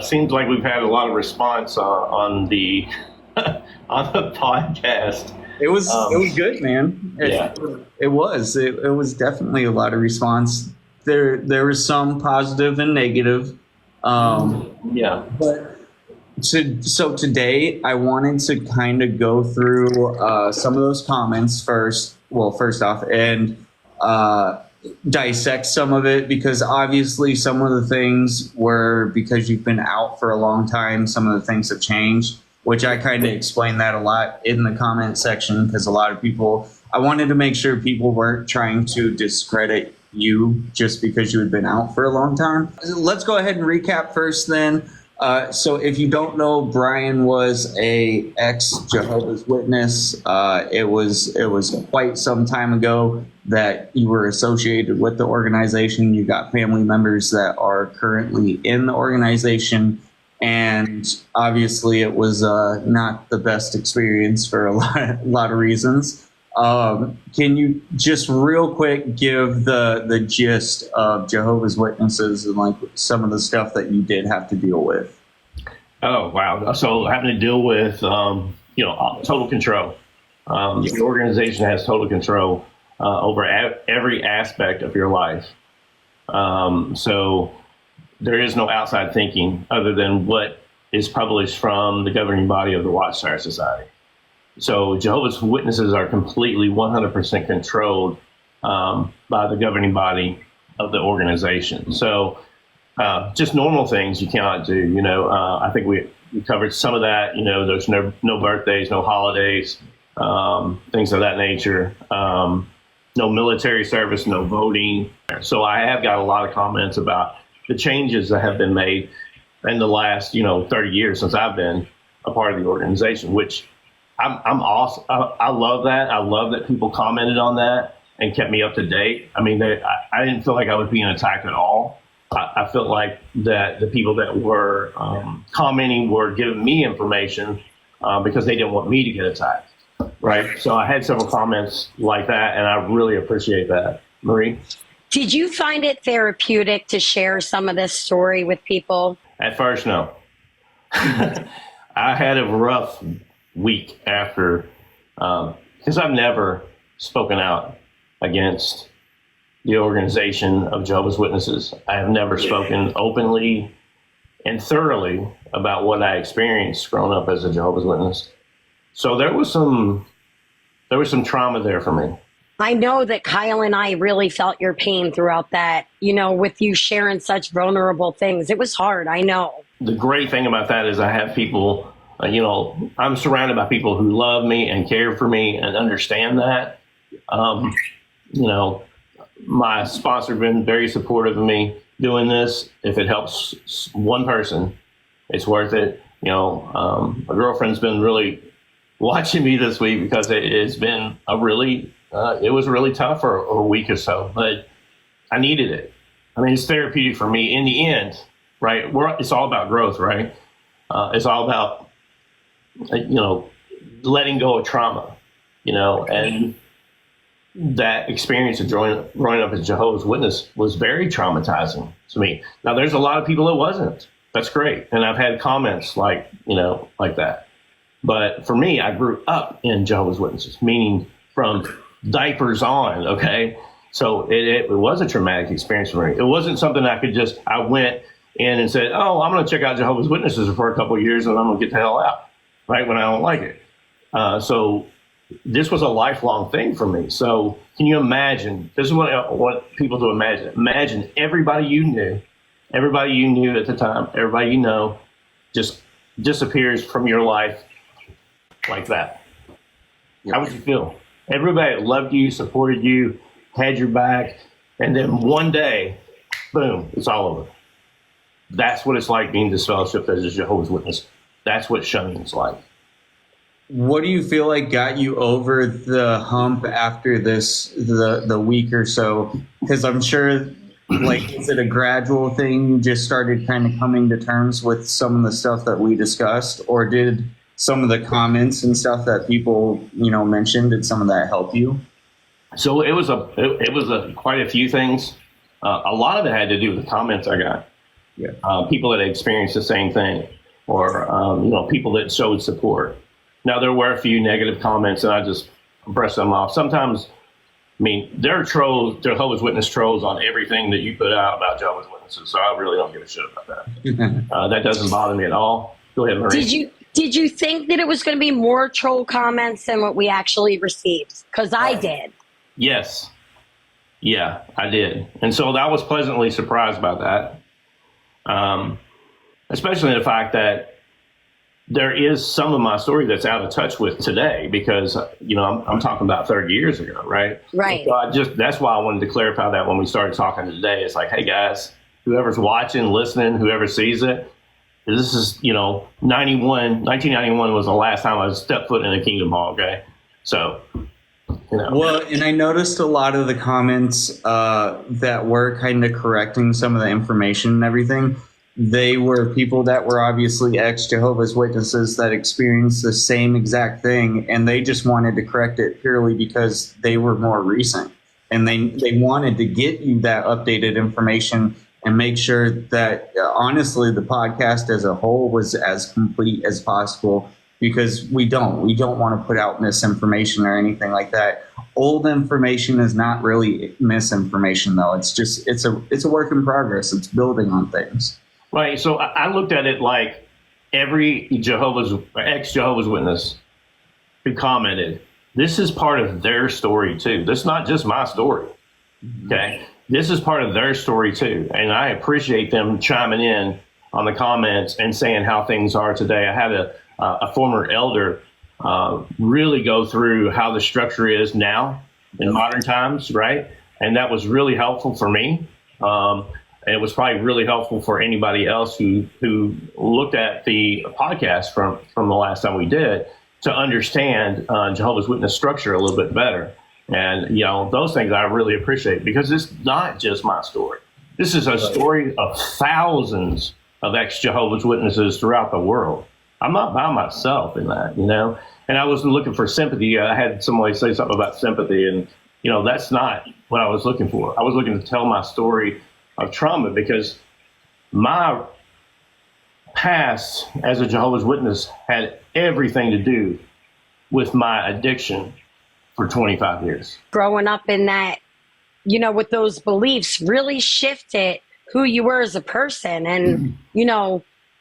Seems like we've had a lot of response on the on the podcast. It was good, man. It was definitely a lot of response. There was some positive and negative. But so today I wanted to kind of go through some of those comments first. Well, first off, and dissect some of it, because obviously some of the things were because you've been out for a long time. Some of the things have changed, which I kind of explained that a lot in the comment section, because a lot of people, I wanted to make sure people weren't trying to discredit you just because you had been out for a long time. Let's go ahead and recap first then. So if you don't know, Brian was a ex-Jehovah's Witness. It was quite some time ago that you were associated with the organization. You got family members that are currently in the organization. And obviously it was not the best experience for a lot of reasons. Can you just real quick give the gist of Jehovah's Witnesses and like some of the stuff that you did have to deal with? Oh, wow. So having to deal with, total control. The organization has total control over every aspect of your life. So there is no outside thinking other than what is published from the governing body of the Watchtower Society. So Jehovah's Witnesses are completely 100% controlled by the governing body of the organization. So just normal things you cannot do. I think we covered some of that. There's no birthdays, no holidays, things of that nature. No military service, no voting. So I have got a lot of comments about the changes that have been made in the last 30 years since I've been a part of the organization, which I'm awesome. I love that. I love that people commented on that and kept me up to date. I mean, I didn't feel like I was being attacked at all. I felt like that the people that were commenting were giving me information because they didn't want me to get attacked, right? So I had several comments like that, and I really appreciate that. Marie? Did you find it therapeutic to share some of this story with people? At first, no. I had a rough week after, because I've never spoken out against the organization of Jehovah's Witnesses. I have never spoken openly and thoroughly about what I experienced growing up as a Jehovah's Witness. So there was some trauma there for me. I know that Kyle and I really felt your pain throughout that, with you sharing such vulnerable things. It was hard, I know. The great thing about that is I have people, I'm surrounded by people who love me and care for me and understand that. My sponsor has been very supportive of me doing this. If it helps one person, it's worth it. My girlfriend's been really watching me this week because it's been it was really tough for a week or so, but I needed it. I mean, it's therapeutic for me in the end, right? It's all about growth, right? It's all about, letting go of trauma, and that experience of growing up as Jehovah's Witness was very traumatizing to me. Now, there's a lot of people it wasn't. That's great. And I've had comments like that. But for me, I grew up in Jehovah's Witnesses, meaning from diapers on, okay? So it was a traumatic experience for me. It wasn't something I went in and said, oh, I'm going to check out Jehovah's Witnesses for a couple of years and I'm going to get the hell out, right, when I don't like it. So this was a lifelong thing for me. So can you imagine, this is what I want people to imagine. Imagine everybody you knew at the time, everybody just disappears from your life like that. How would you feel? Everybody loved you, supported you, had your back, and then one day, boom, it's all over. That's what it's like being disfellowshipped as a Jehovah's Witness. That's what shunning's like. What do you feel like got you over the hump after the week or so? Because I'm sure, is it a gradual thing? You just started kind of coming to terms with some of the stuff that we discussed, or did some of the comments and stuff that people, mentioned, did some of that help you? So it was quite a few things. A lot of it had to do with the comments I got. Yeah. People that experienced the same thing, or people that showed support. Now, there were a few negative comments, and I just brushed them off. Sometimes, I mean, there are trolls, Jehovah's Witness trolls on everything that you put out about Jehovah's Witnesses, so I really don't give a shit about that. That doesn't bother me at all. Go ahead, Marie. Did you think that it was going to be more troll comments than what we actually received? Because I did. Yes. Yeah, I did. And so I was pleasantly surprised by that, especially the fact that there is some of my story that's out of touch with today because, I'm talking about 30 years ago, right? Right. So that's why I wanted to clarify that when we started talking today. It's like, hey, guys, whoever's watching, listening, whoever sees it, this is, 1991 was the last time I stepped foot in a Kingdom Hall, okay? So, Well, and I noticed a lot of the comments that were kind of correcting some of the information and everything. They were people that were obviously ex-Jehovah's Witnesses that experienced the same exact thing, and they just wanted to correct it purely because they were more recent. And they wanted to get you that updated information and make sure that, honestly, the podcast as a whole was as complete as possible, because we don't want to put out misinformation or anything like that. Old information is not really misinformation, though. It's a work in progress. It's building on things. Right. So I looked at it like every ex-Jehovah's Witness who commented, this is part of their story too. This is not just my story. Okay. This is part of their story too. And I appreciate them chiming in on the comments and saying how things are today. I had a former elder really go through how the structure is now in modern times, right? And that was really helpful for me. And it was probably really helpful for anybody else who looked at the podcast from the last time we did to understand Jehovah's Witness structure a little bit better. And, those things I really appreciate because it's not just my story. This is a story of thousands of ex-Jehovah's Witnesses throughout the world. I'm not by myself in that, and I was looking for sympathy. I had somebody say something about sympathy, and, that's not what I was looking for. I was looking to tell my story of trauma because my past as a Jehovah's Witness had everything to do with my addiction for 25 years. Growing up in that, with those beliefs really shifted who you were as a person. And,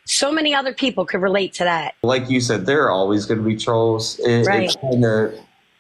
so many other people could relate to that. Like you said, there are always going to be trolls. Right. It's kind of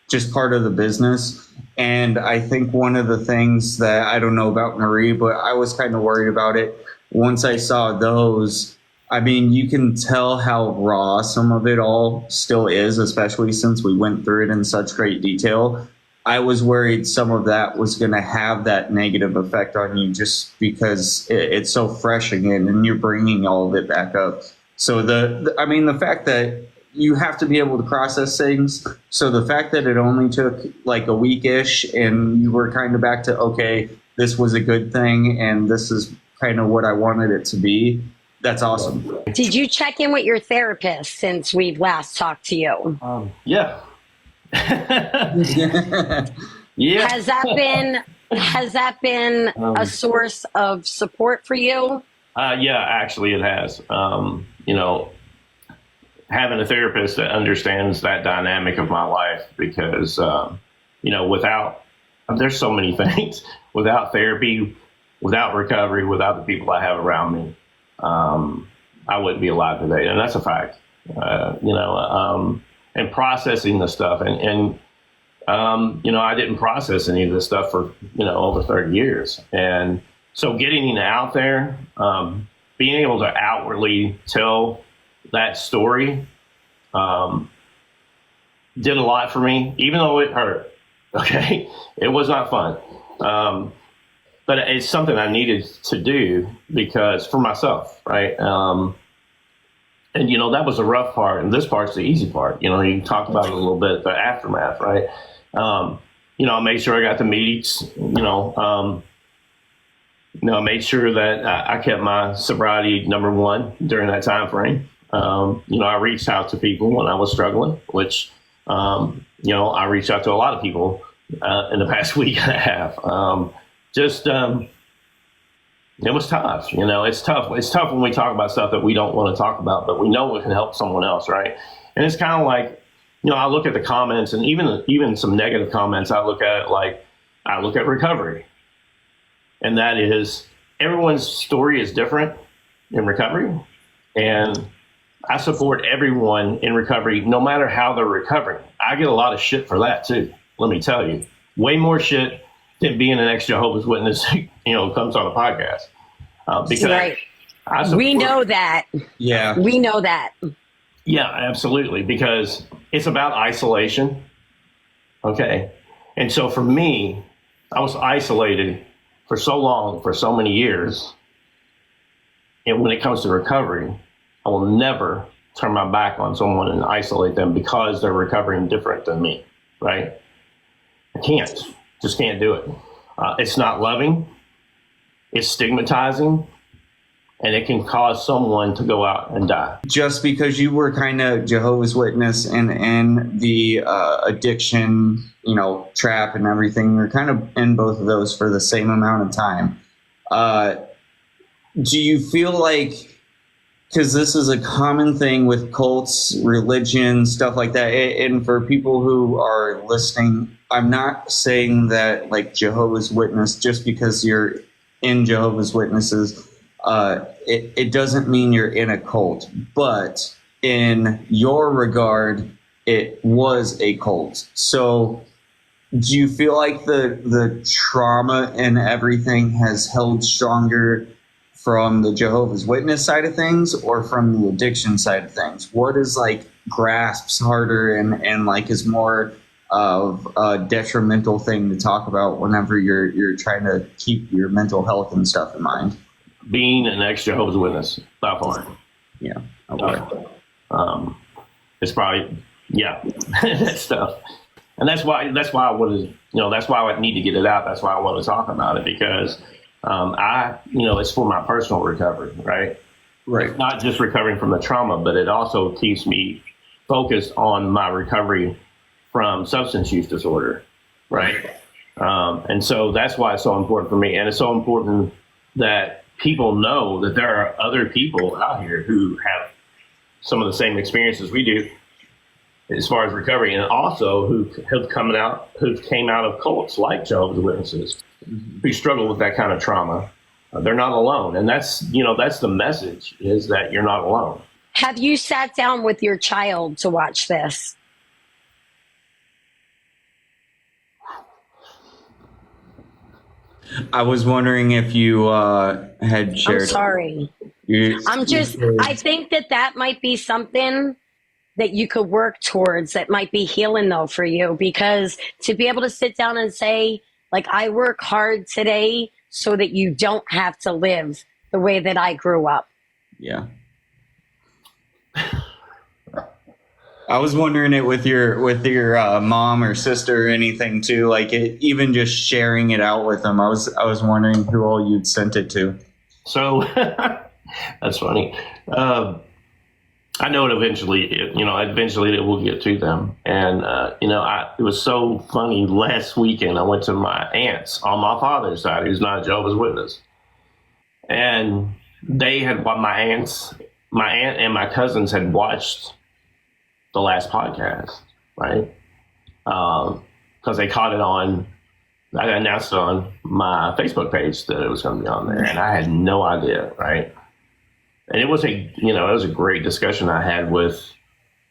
just part of the business. And I think one of the things that I don't know about Marie, but I was kind of worried about it once I saw those. I mean, you can tell how raw some of it all still is, especially since we went through it in such great detail. I was worried some of that was going to have that negative effect on you just because it's so fresh again and you're bringing all of it back up. So the fact that you have to be able to process things. So the fact that it only took like a week-ish and you were kind of back to, okay, this was a good thing and this is kind of what I wanted it to be. That's awesome. Did you check in with your therapist since we've last talked to you? Yeah. Yeah. Has that been a source of support for you? Yeah, actually it has. Having a therapist that understands that dynamic of my life because, there's so many things without therapy, without recovery, without the people I have around me, I wouldn't be alive today. And that's a fact, and processing the stuff. And I didn't process any of this stuff for, over 30 years. And so getting it out there, being able to outwardly tell that story did a lot for me, even though it hurt. Okay. It was not fun. But it's something I needed to do because for myself, right? And, that was the rough part. And this part's the easy part. You talked about it a little bit, the aftermath, right? I made sure I got the meets, I made sure that I kept my sobriety number one during that time frame. I reached out to people when I was struggling, which, I reached out to a lot of people in the past week and a half. It was tough. It's tough. It's tough when we talk about stuff that we don't want to talk about, but we know it can help someone else, right? And it's kind of like, I look at the comments, and even some negative comments, I look at it like I look at recovery. And that is, everyone's story is different in recovery. And I support everyone in recovery, no matter how they're recovering. I get a lot of shit for that too. Let me tell you, way more shit than being an ex-Jehovah's Witness, comes on a podcast. Because right. We know that. Yeah. We know that. Yeah, absolutely. Because it's about isolation. Okay. And so for me, I was isolated for so long, for so many years. And when it comes to recovery, I will never turn my back on someone and isolate them because they're recovering different than me, right? I can't. Just can't do it. It's not loving. It's stigmatizing. And it can cause someone to go out and die. Just because you were kind of Jehovah's Witness and the addiction, trap and everything, you're kind of in both of those for the same amount of time. Do you feel like, because this is a common thing with cults, religion, stuff like that, and for people who are listening, I'm not saying that like Jehovah's Witness, just because you're in Jehovah's Witnesses, it doesn't mean you're in a cult. But in your regard, it was a cult. So do you feel like the trauma and everything has held stronger from the Jehovah's Witness side of things or from the addiction side of things? What is like grasps harder and like is more of a detrimental thing to talk about whenever you're trying to keep your mental health and stuff in mind? Being an ex-Jehovah's Witness, by far. Yeah. Okay. It's probably, that stuff. And that's why I wanted, that's why I need to get it out. That's why I want to talk about it, because it's for my personal recovery, right? Right. It's not just recovering from the trauma, but it also keeps me focused on my recovery from substance use disorder, right? And so that's why it's so important for me. And it's so important that people know that there are other people out here who have some of the same experiences we do as far as recovery, and also who came out of cults like Jehovah's Witnesses, who struggle with that kind of trauma. They're not alone. And that's the message, is that you're not alone. Have you sat down with your child to watch this? I was wondering if you had shared. I'm sorry. I think that might be something that you could work towards, that might be healing though for you, because to be able to sit down and say, like, I work hard today so that you don't have to live the way that I grew up. Yeah. I was wondering it with your mom or sister or anything too, like even just sharing it out with them. I was wondering who all you'd sent it to. So that's funny. I know eventually it will get to them. And, it was so funny. Last weekend, I went to my aunt's on my father's side, who's not a Jehovah's Witness. And they had, my aunt and my cousins had watched the last podcast, right? Because they caught it on, I announced it on my Facebook page that it was going to be on there. And I had no idea, right? And it was a great discussion I had with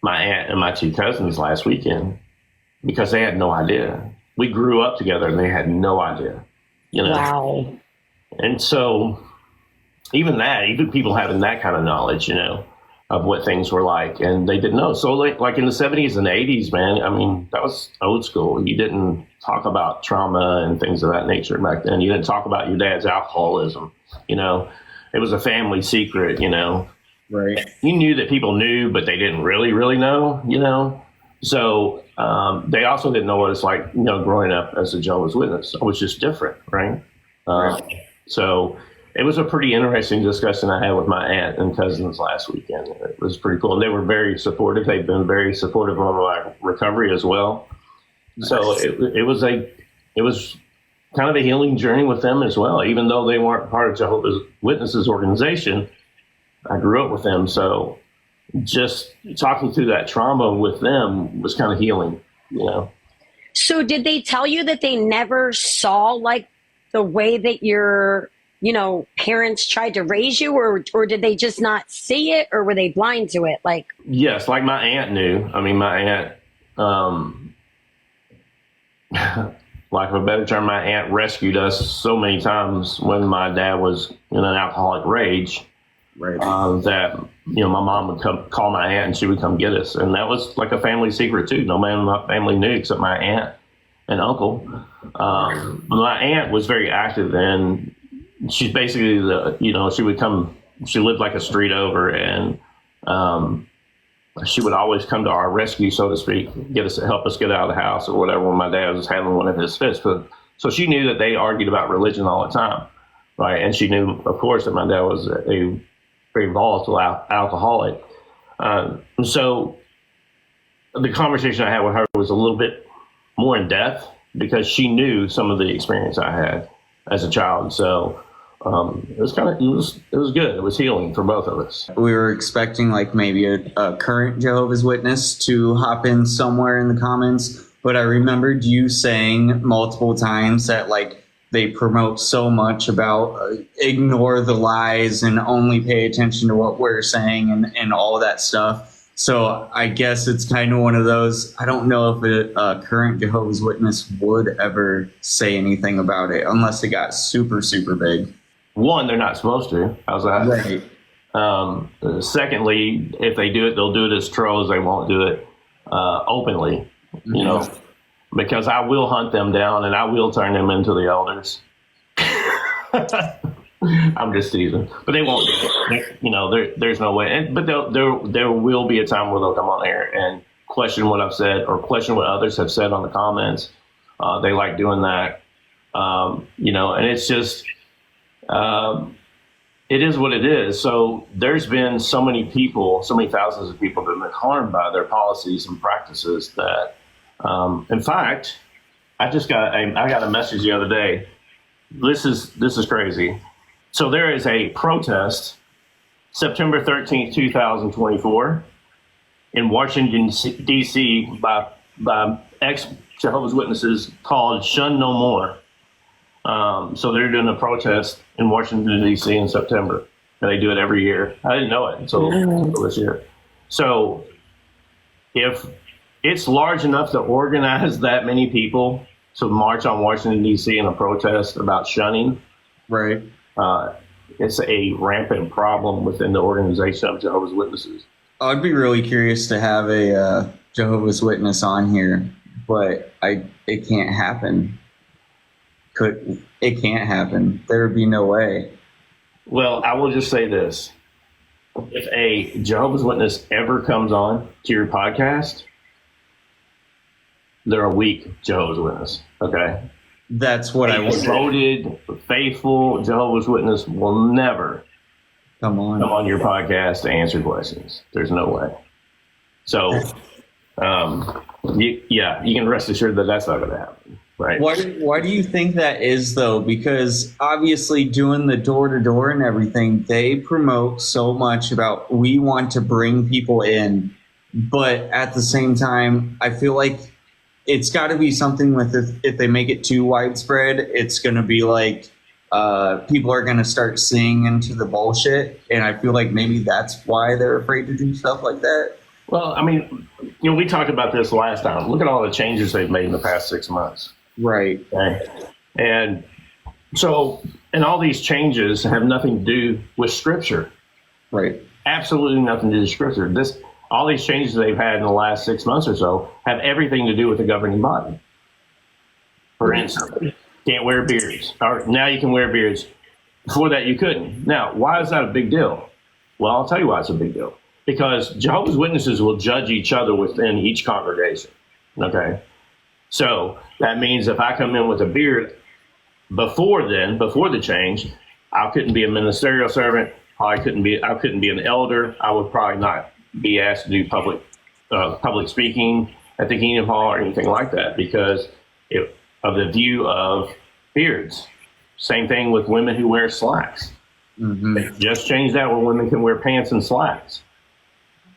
my aunt and my two cousins last weekend, because they had no idea. We grew up together and they had no idea, Wow. And so even people having that kind of knowledge, of what things were like, and they didn't know. So like in the 70s and 80s, man, I mean, that was old school. You didn't talk about trauma and things of that nature back then. You didn't talk about your dad's alcoholism, It was a family secret, Right. You knew that people knew, but they didn't really, really know, So they also didn't know what it's like, growing up as a Jehovah's Witness, which is different, right? So it was a pretty interesting discussion I had with my aunt and cousins last weekend. It was pretty cool. And they were very supportive. They've been very supportive of my recovery as well. Nice. So it was kind of a healing journey with them as well. Even though they weren't part of Jehovah's Witnesses organization, I grew up with them. So just talking through that trauma with them was kind of healing, you know. So did they tell you that they never saw like the way that your, you know, parents tried to raise you, or did they just not see it, or were they blind to it? Like, yes, like my aunt knew. I mean, my aunt, lack of a better term, my aunt rescued us so many times when my dad was in an alcoholic rage. Right. That, you know, my mom would come call my aunt and she would come get us. And that was like a family secret too. No man in my family knew except my aunt and uncle. My aunt was very active, and she's basically she would come, she lived like a street over, and she would always come to our rescue, so to speak, help us get out of the house or whatever when my dad was having one of his fits. So she knew that they argued about religion all the time, right? And she knew, of course, that my dad was a very volatile alcoholic. So the conversation I had with her was a little bit more in depth because she knew some of the experience I had as a child. So it was good. It was healing for both of us. We were expecting like maybe a current Jehovah's Witness to hop in somewhere in the comments, but I remembered you saying multiple times that like they promote so much about ignore the lies and only pay attention to what we're saying and all that stuff. So I guess it's kind of one of those, I don't know if a current Jehovah's Witness would ever say anything about it unless it got super, super big. One, they're not supposed to. How's that? Right. Secondly, if they do it, they'll do it as trolls. They won't do it openly, you know, because I will hunt them down and I will turn them into the elders. I'm just teasing, but they won't do it. You know, there's no way. But there will be a time where they'll come on air and question what I've said or question what others have said on the comments. They like doing that, you know, and it's just, it is what it is. So there's been so many people, so many thousands of people that have been harmed by their policies and practices that, in fact, I got a message the other day. This is crazy. So there is a protest September 13th, 2024 in Washington, D.C. by ex-Jehovah's Witnesses called Shun No More. So they're doing a protest in Washington, D.C. in September. And they do it every year. I didn't know it until this year. So if it's large enough to organize that many people to march on Washington, D.C. in a protest about shunning, right? It's a rampant problem within the organization of Jehovah's Witnesses. I'd be really curious to have a Jehovah's Witness on here, but it can't happen. It can't happen. There would be no way. Well, I will just say this. If a Jehovah's Witness ever comes on to your podcast, they're a weak Jehovah's Witness, okay? That's what I want. Devoted, faithful Jehovah's Witness will never come on your podcast to answer questions. There's no way. So, you can rest assured that that's not going to happen, right? Why do you think that is, though? Because obviously doing the door-to-door and everything, they promote so much about we want to bring people in, but at the same time, I feel like it's got to be something with if they make it too widespread, it's going to be like people are going to start seeing into the bullshit. And I feel like maybe that's why they're afraid to do stuff like that. Well, I mean, you know, we talked about this last time. Look at all the changes they've made in the past 6 months. Right. Okay. And so, and all these changes have nothing to do with Scripture. Right. Absolutely nothing to do with Scripture. All these changes they've had in the last 6 months or so have everything to do with the governing body. For instance, can't wear beards. Or now you can wear beards. Before that, you couldn't. Now, why is that a big deal? Well, I'll tell you why it's a big deal. Because Jehovah's Witnesses will judge each other within each congregation. Okay? So that means if I come in with a beard before the change, I couldn't be a ministerial servant. I couldn't be an elder. I would probably not be asked to do public speaking at the Kingdom Hall or anything like that because of the view of beards. Same thing with women who wear slacks. Mm-hmm. They just changed that where women can wear pants and slacks.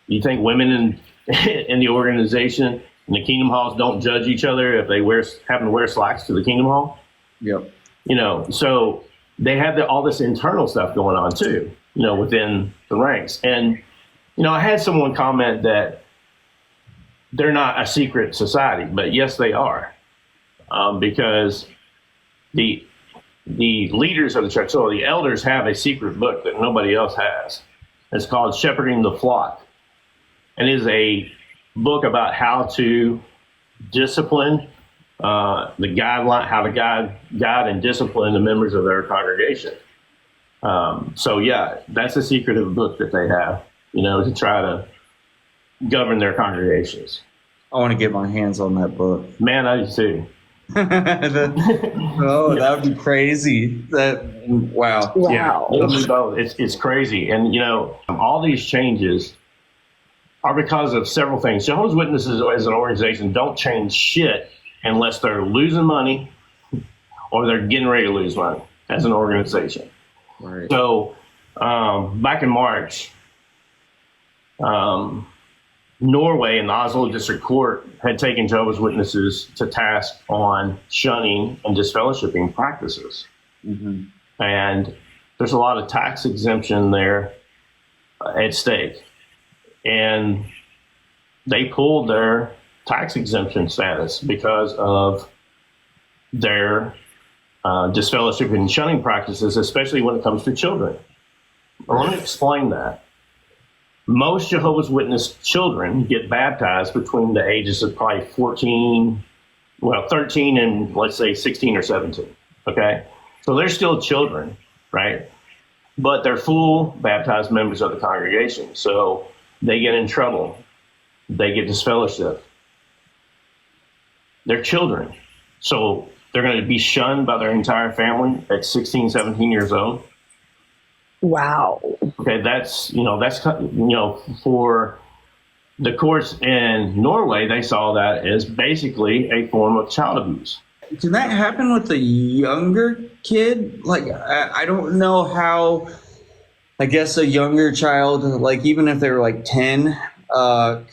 You think women in the organization, in the Kingdom Halls, don't judge each other if they happen to wear slacks to the Kingdom Hall? Yep. So they have all this internal stuff going on too, within the ranks. And, I had someone comment that they're not a secret society, but yes, they are. Because the leaders of the church, so the elders, have a secret book that nobody else has. It's called Shepherding the Flock. And it is a book about how to discipline the guideline, how to guide and discipline the members of their congregation. So yeah, that's a secretive book that they have, to try to govern their congregations. I want to get my hands on that book. Man, I do too. That would be crazy. Wow. Yeah, it's crazy. And, all these changes are because of several things. Jehovah's Witnesses as an organization don't change shit unless they're losing money or they're getting ready to lose money as an organization. Right. So back in March, Norway and the Oslo District Court had taken Jehovah's Witnesses to task on shunning and disfellowshipping practices. Mm-hmm. And there's a lot of tax exemption there at stake. And they pulled their tax exemption status because of their disfellowshipping and shunning practices, especially when it comes to children. Well, let me explain that. Most Jehovah's Witness children get baptized between the ages of probably 13 and let's say 16 or 17. Okay. So they're still children, right? But they're full baptized members of the congregation. So they get in trouble. They get disfellowshipped. They're children. So they're going to be shunned by their entire family at 16, 17 years old. Wow. Okay, that's for the courts in Norway, they saw that as basically a form of child abuse. Can that happen with a younger kid? Like, I don't know how, I guess a younger child, like even if they were like 10,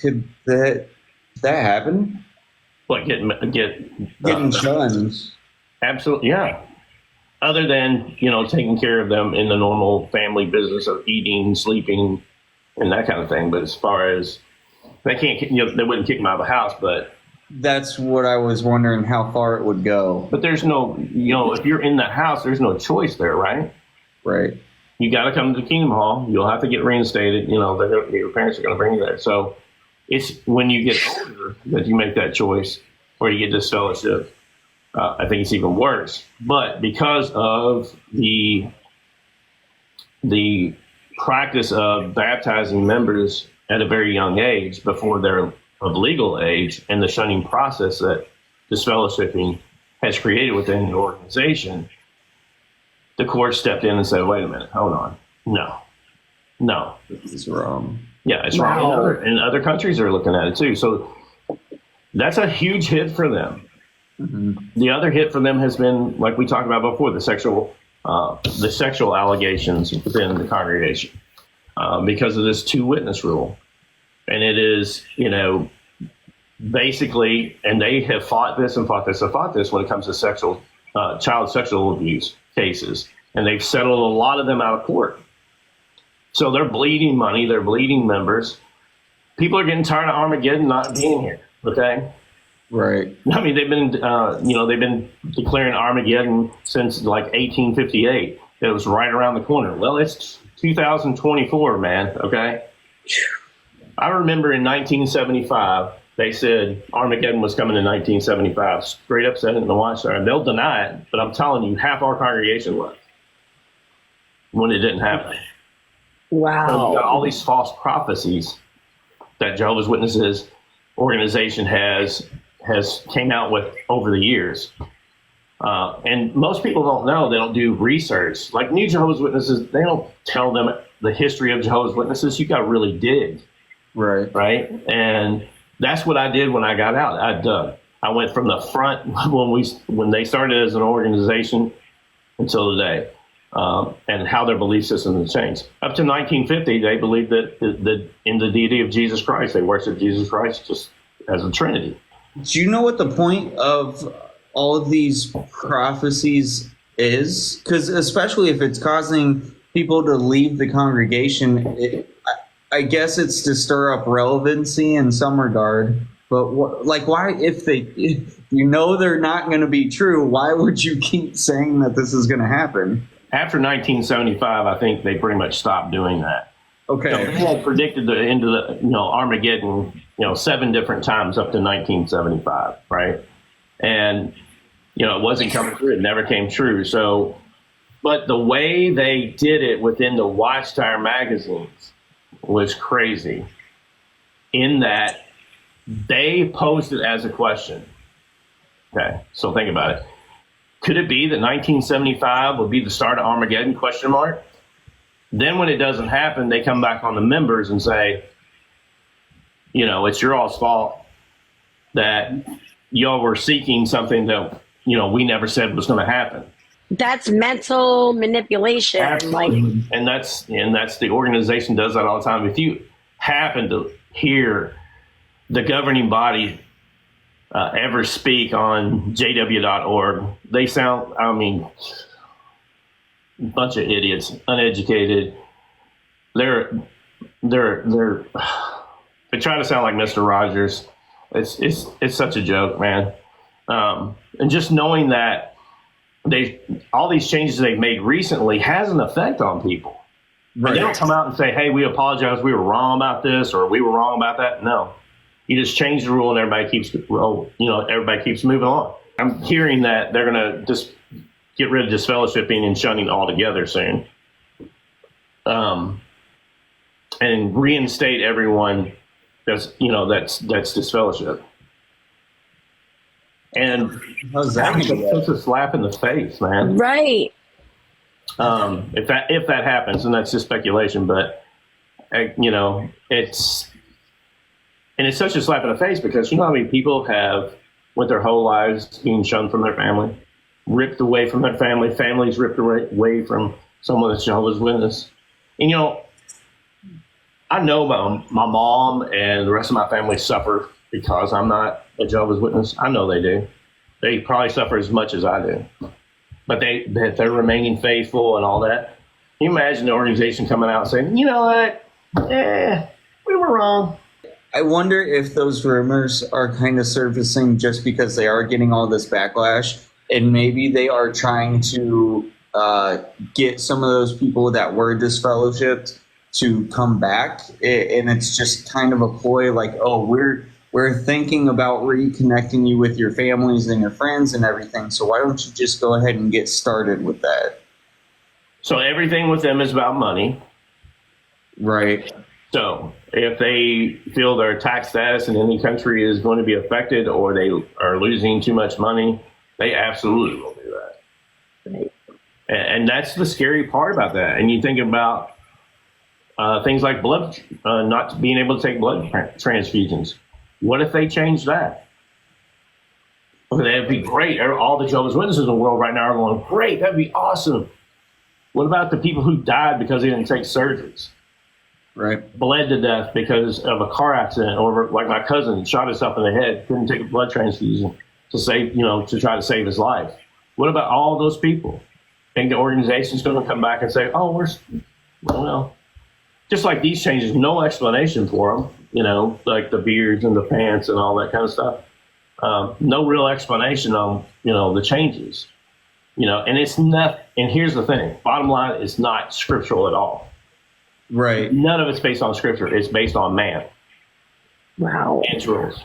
could that happen? Like getting shunned? Absolutely, yeah. Other than, taking care of them in the normal family business of eating, sleeping, and that kind of thing. But as far as they they wouldn't kick them out of the house, but that's what I was wondering, how far it would go. But there's no, if you're in that house, there's no choice there, right? Right. You got to come to the Kingdom Hall. You'll have to get reinstated. Your parents are going to bring you there. So it's when you get older that you make that choice, or you get disfellowship. I think it's even worse. But because of the practice of baptizing members at a very young age before they're of legal age, and the shunning process that disfellowshipping has created within the organization, the court stepped in and said, wait a minute, hold on. No. This is wrong. Yeah, it's wrong. And other countries are looking at it too. So that's a huge hit for them. Mm-hmm. The other hit for them has been, like we talked about before, the sexual allegations within the congregation because of this 2-witness rule. And it is, basically, and they have fought this when it comes to child sexual abuse cases. And they've settled a lot of them out of court. So they're bleeding money. They're bleeding members. People are getting tired of Armageddon not being here. Okay. Right. I mean, they've been declaring Armageddon since like 1858. It was right around the corner. Well, it's 2024, man. Okay. I remember in 1975, they said Armageddon was coming in 1975. Straight up said it in the Watchtower. They'll deny it, but I'm telling you, half our congregation left when it didn't happen. Wow. So you got all these false prophecies that Jehovah's Witnesses organization has came out with over the years. And most people don't know. They don't do research. Like new Jehovah's Witnesses, they don't tell them the history of Jehovah's Witnesses. You got to really dig. Right. Right. And that's what I did when I got out. I dug. I went from the front when they started as an organization until today, and how their belief system has changed. Up to 1950, they believed that in the deity of Jesus Christ, they worshiped Jesus Christ just as a Trinity. Do you know what the point of all of these prophecies is? Because especially if it's causing people to leave the congregation, I guess it's to stir up relevancy in some regard. But why, if you know they're not going to be true, why would you keep saying that this is going to happen? After 1975, I think they pretty much stopped doing that. Okay. They had predicted the end of the Armageddon 7 different times up to 1975, right? And it wasn't coming true. It never came true. So, but the way they did it within the Watchtower magazines was crazy. In that they posed it as a question. Okay, so think about it. Could it be that 1975 would be the start of Armageddon? ? Then when it doesn't happen, they come back on the members and say, it's your all's fault that y'all were seeking something that, we never said was going to happen. That's mental manipulation. Absolutely. And that's the organization does that all the time. If you happen to hear the governing body ever speak on jw.org, they sound, a bunch of idiots, uneducated. They try to sound like Mr. Rogers. It's such a joke, man. And just knowing that all these changes they've made recently has an effect on people. Right. They don't come out and say, hey, we apologize, we were wrong about this, or we were wrong about that. No. You just change the rule and everybody keeps moving on. I'm hearing that they're going to just get rid of disfellowshipping and shunning altogether soon. And reinstate everyone that's disfellowship. And how's that? It's a slap in the face, man. Right. If that happens, and that's just speculation, but it's such a slap in the face because how many people have went their whole lives being shunned from their family, ripped away from their family, families ripped away from someone that's Jehovah's Witness. And I know my mom and the rest of my family suffer because I'm not a Jehovah's Witness. I know they do. They probably suffer as much as I do. But they're remaining faithful and all that. Can you imagine the organization coming out saying, you know what? We were wrong. I wonder if those rumors are kind of surfacing just because they are getting all this backlash, and maybe they are trying to get some of those people that were disfellowshipped to come back, and it's just kind of a ploy like, oh, we're thinking about reconnecting you with your families and your friends and everything, so why don't you just go ahead and get started with that? So everything with them is about money. Right. So if they feel their tax status in any country is going to be affected or they are losing too much money, they absolutely will do that. Right. And that's the scary part about that. And you think about things like blood, not being able to take blood transfusions. What if they change that? Okay, that'd be great. All the Jehovah's Witnesses in the world right now are going, great, that'd be awesome. What about the people who died because they didn't take surgeries? Right. Bled to death because of a car accident, or like my cousin shot himself in the head, couldn't take a blood transfusion to save, to try to save his life. What about all those people? Think the organization's going to come back and say, oh, just like these changes, no explanation for them, like the beards and the pants and all that kind of stuff. No real explanation on, the changes, and it's not, and here's the thing, bottom line, it's not scriptural at all. Right. None of it's based on scripture. It's based on man. Wow. And rules.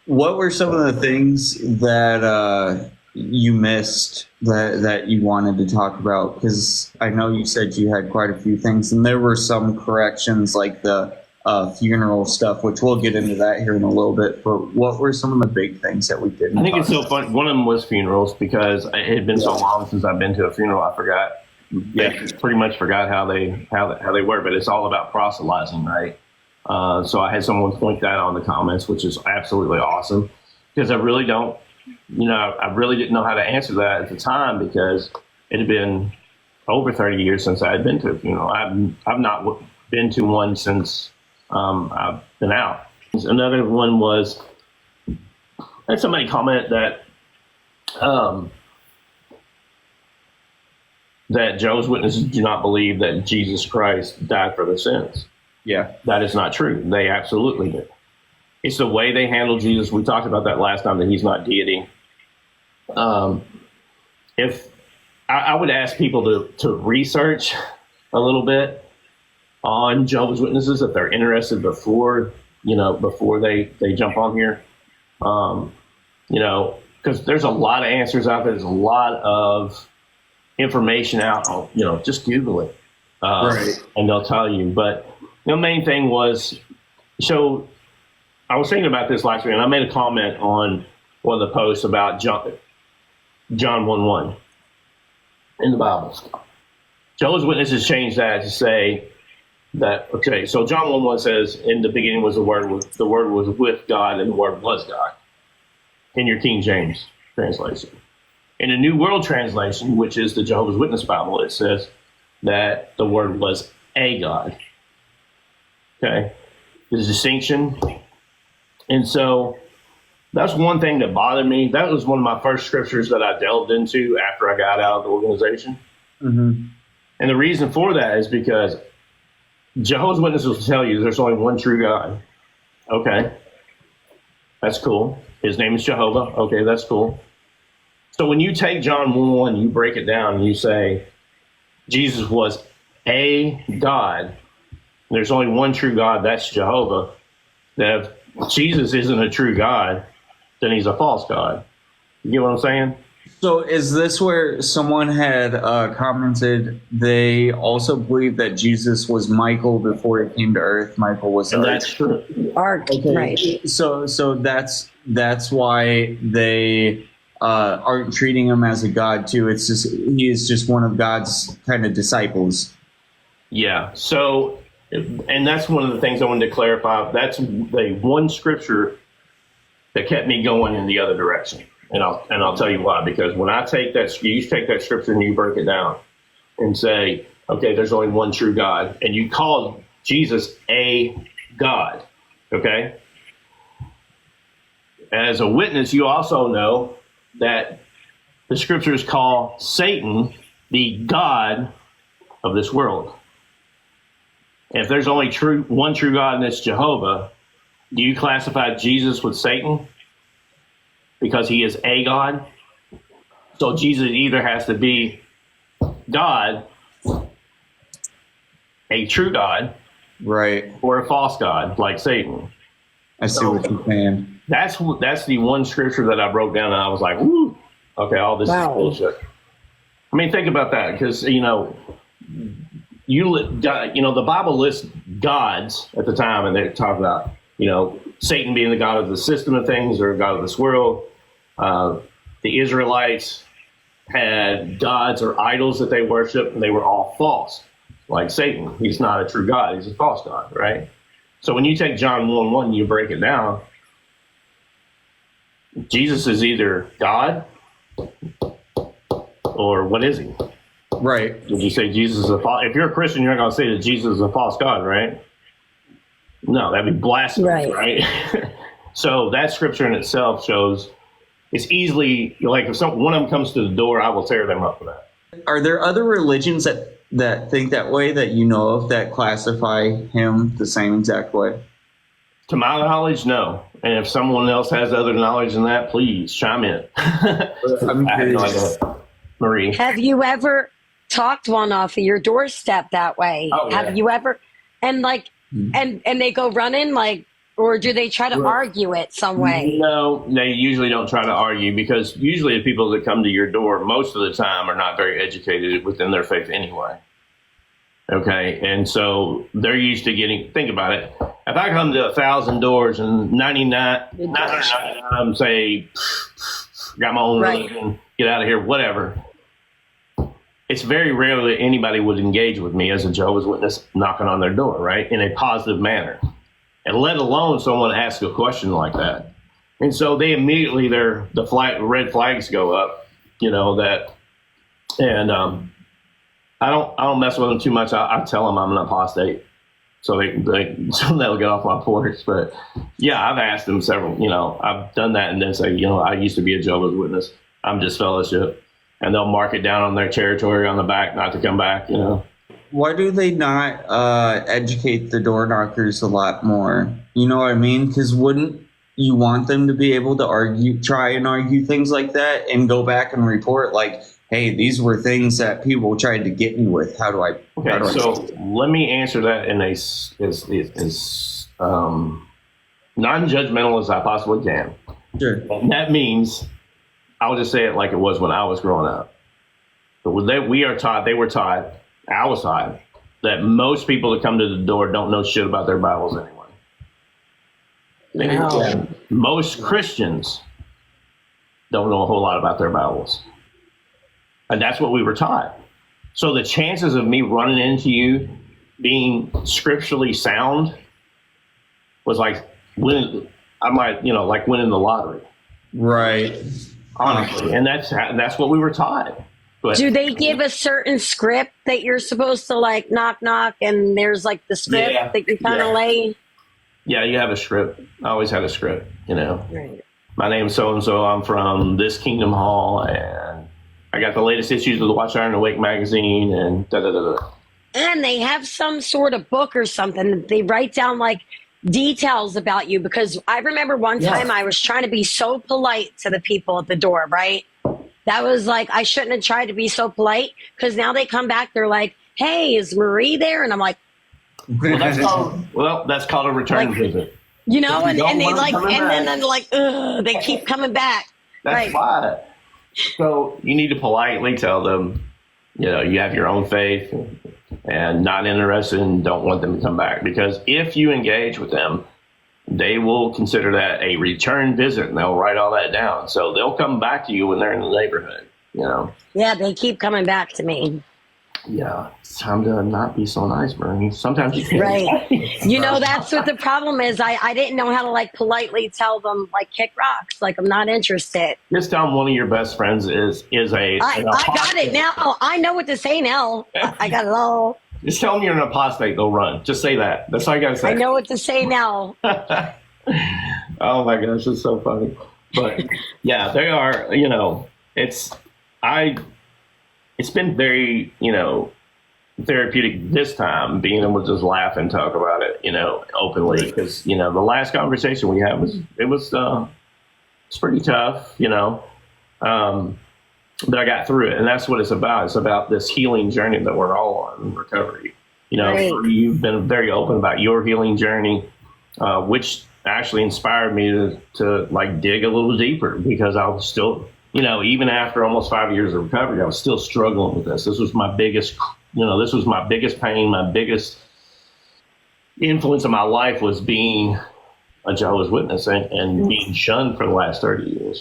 What were some of the things that you missed that you wanted to talk about? Because I know you said you had quite a few things, and there were some corrections like the funeral stuff, which we'll get into that here in a little bit. But what were some of the big things that we didn't? I think it's so fun. One of them was funerals because it had been so long since I've been to a funeral. I forgot. Yeah, pretty much forgot how they were, but it's all about proselytizing, right? So I had someone point that on the comments, which is absolutely awesome. because I really don't, I really didn't know how to answer that at the time because it had been over 30 years since I had been to a funeral. I've not been to one since I've been out. Another one was, I had somebody comment that that Jehovah's Witnesses do not believe that Jesus Christ died for their sins. Yeah. That is not true. They absolutely do. It's the way they handle Jesus. We talked about that last time, that he's not deity. If I would ask people to research a little bit on Jehovah's Witnesses if they're interested before they jump on here. Because there's a lot of answers out there. There's a lot of information out on, just Google it. Right. And they'll tell you. But the main thing was, so I was thinking about this last week, and I made a comment on one of the posts about John 1:1 in the Bible. Jehovah's Witnesses changed that to say that, okay, so John 1:1 says, in the beginning was the Word was with God, and the Word was God, in your King James translation. In the New World Translation, which is the Jehovah's Witness Bible, it says that the Word was a God. Okay? There's a distinction. And so that's one thing that bothered me. That was one of my first scriptures that I delved into after I got out of the organization. Mm-hmm. And the reason for that is because Jehovah's Witnesses will tell you there's only one true God. Okay. That's cool. His name is Jehovah. Okay, that's cool. So when you take John 1:1, you break it down and you say Jesus was a God. There's only one true God, that's Jehovah. Now, if Jesus isn't a true God, then he's a false God. You get what I'm saying? So is this where someone had commented they also believe that Jesus was Michael before he came to Earth? Michael was And Earth. that's true. Okay. Right. So that's why they aren't treating him as a god too. It's just he is just one of God's kind of disciples. Yeah. So, and that's one of the things I wanted to clarify. That's the one scripture that kept me going in the other direction. And I'll tell you why. Because when I take that, you take that scripture and you break it down and say, okay, there's only one true God, and you call Jesus a God. Okay. As a witness, you also know that the scriptures call Satan the God of this world. And if there's only one true God, and it's Jehovah, do you classify Jesus with Satan because he is a God? So Jesus either has to be God, a true God, right, or a false God like Satan. I see what you're saying. That's the one scripture that I broke down, and I was like, "Woo, okay, all this is bullshit." I mean, think about that, because the Bible lists gods at the time, and they talk about Satan being the god of the system of things or god of this world. The Israelites had gods or idols that they worshiped, and they were all false, like Satan. He's not a true God; he's a false god, right? So when you take John 1:1 and you break it down, Jesus is either God or what is he? Right. Did you say Jesus is a false? If you're a Christian, you're not going to say that Jesus is a false God, right? No, that'd be blasphemy, right? So that scripture in itself shows it's easily, like, if one of them comes to the door, I will tear them up for that. Are there other religions that think that way that you know of that classify him the same exact way? To my knowledge, no. And if someone else has other knowledge than that, please chime in. I'm curious. Marie. Have you ever talked one off of your doorstep that way? Oh, yeah. Have you ever? And and they go running, or do they try to argue it some way? No, they usually don't try to argue, because usually the people that come to your door most of the time are not very educated within their faith anyway. Okay, and so they're used to think about it. If I come to 1,000 doors and 999 of them say, got my own religion, get out of here, whatever, it's very rare that anybody would engage with me as a Jehovah's Witness knocking on their door, right, in a positive manner. And let alone someone ask a question like that. And so they immediately, red flags go up, and I don't mess with them too much. I tell them I'm an apostate, so so they'll get off my porch. But yeah, I've asked them several, I've done that and then say, I used to be a Jehovah's Witness. I'm just fellowship. And they'll mark it down on their territory on the back not to come back, Why do they not educate the door knockers a lot more? You know what I mean? Because wouldn't you want them to be able to try and argue things like that and go back and report like, hey, these were things that people tried to get me with. How do I? Okay, so let me answer that in as non-judgmental as I possibly can. Sure. And that means, I'll just say it like it was when I was growing up. But they were taught, I was taught, that most people that come to the door don't know shit about their Bibles anyway. Wow. Most Christians don't know a whole lot about their Bibles. And that's what we were taught. So the chances of me running into you being scripturally sound was like winning the lottery. Right. Honestly. And that's what we were taught. But do they give a certain script that you're supposed to like knock and there's like the script that you kind of lay? Yeah, you have a script. I always had a script, Right. My name's so-and-so. I'm from this Kingdom Hall, and I got the latest issues of the Watch Iron Awake magazine, and da-da-da-da. And they have some sort of book or something that they write down like details about you, because I remember one time I was trying to be so polite to the people at the door, right? That was like, I shouldn't have tried to be so polite, because now they come back, they're like, hey, is Marie there? And I'm like, that's called a return visit. and they like, and then they're like, ugh, they keep coming back. That's why. So you need to politely tell them, you have your own faith and not interested and don't want them to come back. Because if you engage with them, they will consider that a return visit and they'll write all that down. So they'll come back to you when they're in the neighborhood, Yeah, they keep coming back to me. Yeah, it's time to not be so nice, Bernie. Sometimes you can't. Right. That's what the problem is. I didn't know how to like politely tell them like kick rocks. Like, I'm not interested. Just tell them one of your best friends is a. I got it now. I know what to say now. I got it all. Just tell them you're an apostate. They'll run. Just say that. That's all you got to say. I know what to say now. Oh my gosh, it's so funny. But yeah, they are. It's been very, therapeutic this time, being able to just laugh and talk about it, openly, because, the last conversation we had it's pretty tough, but I got through it, and that's what it's about. It's about this healing journey that we're all on, recovery. Right. You've been very open about your healing journey, which actually inspired me to like dig a little deeper, because I was still, even after almost 5 years of recovery, I was still struggling with this. This was my biggest, pain, my biggest influence in my life was being a Jehovah's Witness and being shunned for the last 30 years.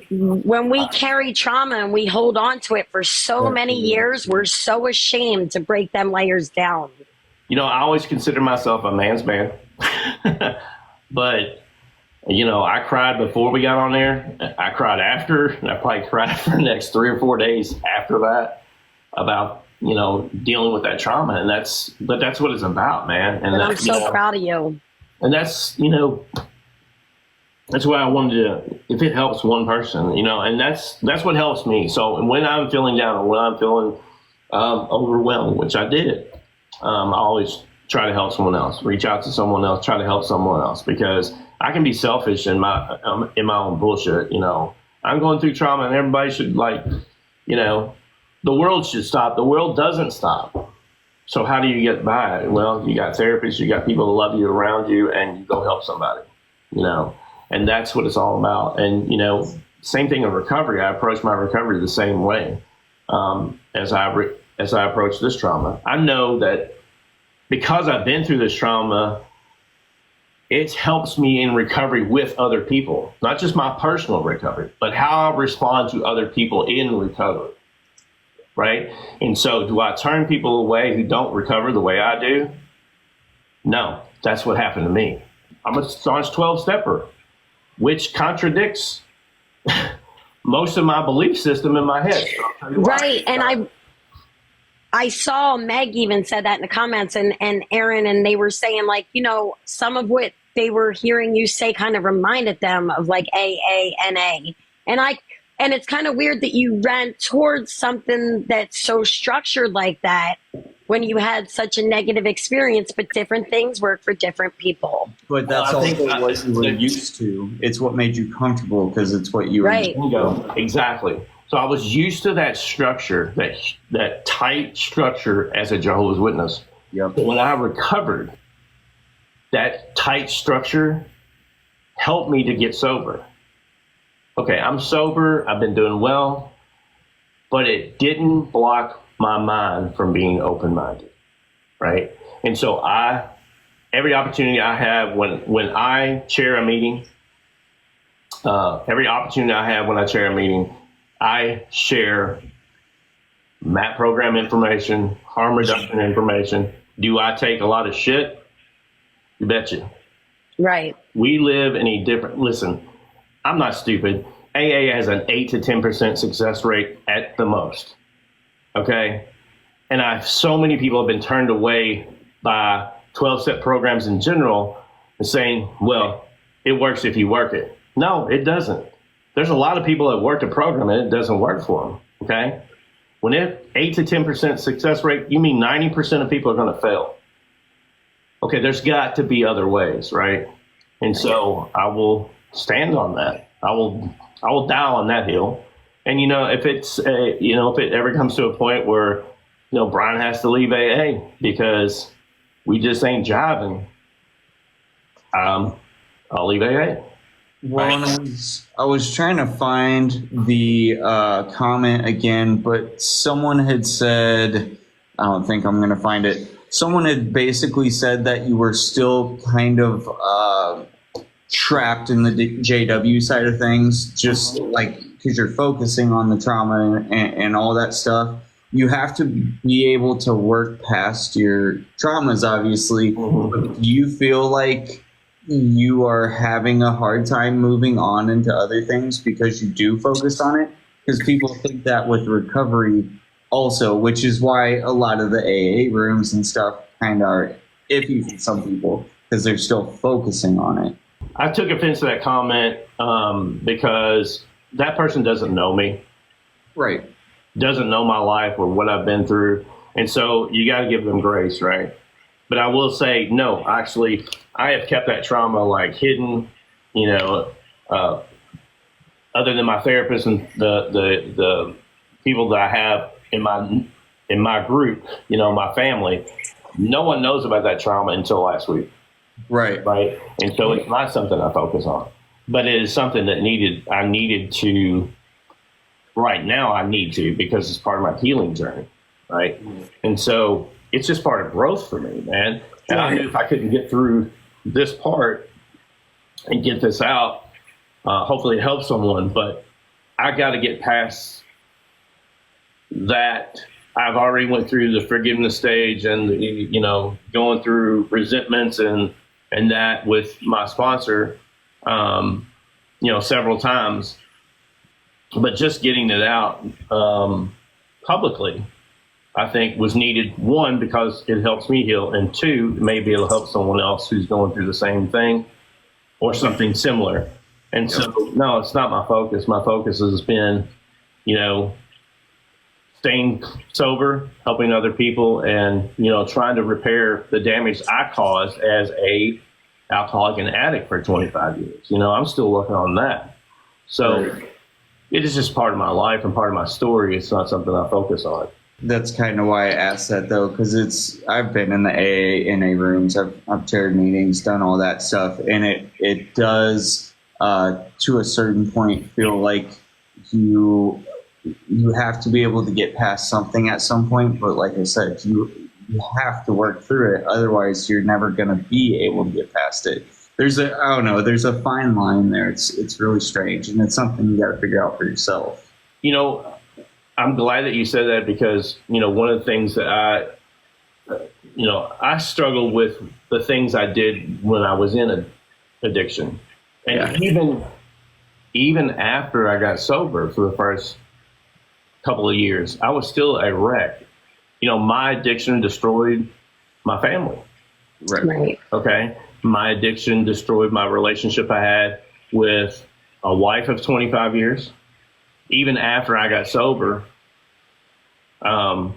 When we carry trauma and we hold on to it for so many years, we're so ashamed to break them layers down. I always consider myself a man's man, but I cried before we got on there. I cried after, and I probably cried for the next 3 or 4 days after that about, dealing with that trauma. And that's what it's about, man. And I'm so proud of you. And that's, that's why I wanted to, if it helps one person, and that's what helps me. So when I'm feeling down or when I'm feeling overwhelmed, which I did, I always try to help someone else, reach out to someone else, try to help someone else, because I can be selfish in my own bullshit. I'm going through trauma, and everybody should the world should stop. The world doesn't stop. So how do you get by? Well, you got therapists, you got people that love you around you, and you go help somebody, and that's what it's all about. And, same thing in recovery. I approach my recovery the same way as I approach this trauma. I know that because I've been through this trauma, it helps me in recovery with other people, not just my personal recovery, but how I respond to other people in recovery. Right? And so do I turn people away who don't recover the way I do? No, that's what happened to me. I'm a staunch 12-stepper. which contradicts most of my belief system in my head. Right. And I saw Meg even said that in the comments, and Aaron, and they were saying, like, you know, some of what they were hearing you say kind of reminded them of like AA, NA. And it's kind of weird that you ran towards something that's so structured like that when you had such a negative experience, but different things work for different people. But that's also what you were used to. It's what made you comfortable because it's what you were right. used to. Exactly. So I was used to that structure, that tight structure as a Jehovah's Witness. Yep. But when I recovered, that tight structure helped me to get sober. Okay, I'm sober, I've been doing well, but it didn't block my mind from being open-minded, right? And so every opportunity I have when I chair a meeting, I share MAP program information, harm reduction information. Do I take a lot of shit? You betcha. Right. We live in a different, listen, I'm not stupid. AA has an 8 to 10% success rate at the most. Okay. And so many people have been turned away by 12-step programs in general and saying, well, it works if you work it. No, it doesn't. There's a lot of people that work the program and it doesn't work for them. Okay. When 8 to 10% success rate, you mean 90% of people are going to fail. Okay. There's got to be other ways. Right. And so I will stand on that. I will die on that hill. And, you know, if if it ever comes to a point where, you know, Brian has to leave AA because we just ain't jiving, I'll leave AA. Well, I was trying to find the comment again, but someone had said, I don't think I'm going to find it. Someone had basically said that you were still kind of trapped in the JW side of things, just like because you're focusing on the trauma and all that stuff. You have to be able to work past your traumas, obviously. Mm-hmm. Do you feel like you are having a hard time moving on into other things because you do focus on it? Because people think that with recovery also, which is why a lot of the AA rooms and stuff kind of are iffy for some people because they're still focusing on it. I took offense to that comment because that person doesn't know me. Right. Doesn't know my life or what I've been through. And so you got to give them grace, right? But I will say, no, actually, I have kept that trauma like hidden, you know, other than my therapist and the people that I have in my group, you know, my family. No one knows about that trauma until last week. Right. Right. And so it's not something I focus on, but it is something that I needed to, right now I need to, because it's part of my healing journey. Right. Mm-hmm. And so it's just part of growth for me, man. And I knew if I couldn't get through this part and get this out, hopefully it helps someone, but I got to get past that. I've already went through the forgiveness stage and, you know, going through resentments and that with my sponsor, you know, several times, but just getting it out publicly, I think was needed. One, because it helps me heal, and two, maybe it'll help someone else who's going through the same thing or something similar. And so, no, it's not my focus. My focus has been, you know, staying sober, helping other people, and, you know, trying to repair the damage I caused as a alcoholic and addict for 25 years. You know, I'm still working on that. So it is just part of my life and part of my story. It's not something I focus on. That's kind of why I asked that, though, because I've been in the AA, NA rooms, I've chaired meetings, done all that stuff, and it does, to a certain point, feel like you have to be able to get past something at some point. But like I said, you have to work through it. Otherwise, you're never going to be able to get past it. There's a fine line there. It's really strange, and it's something you got to figure out for yourself. You know, I'm glad that you said that because, you know, one of the things that I struggled with the things I did when I was in addiction. And even after I got sober for the first couple of years, I was still a wreck. My addiction destroyed my family. Right. Okay. My addiction destroyed my relationship I had with a wife of 25 years. Even after I got sober, I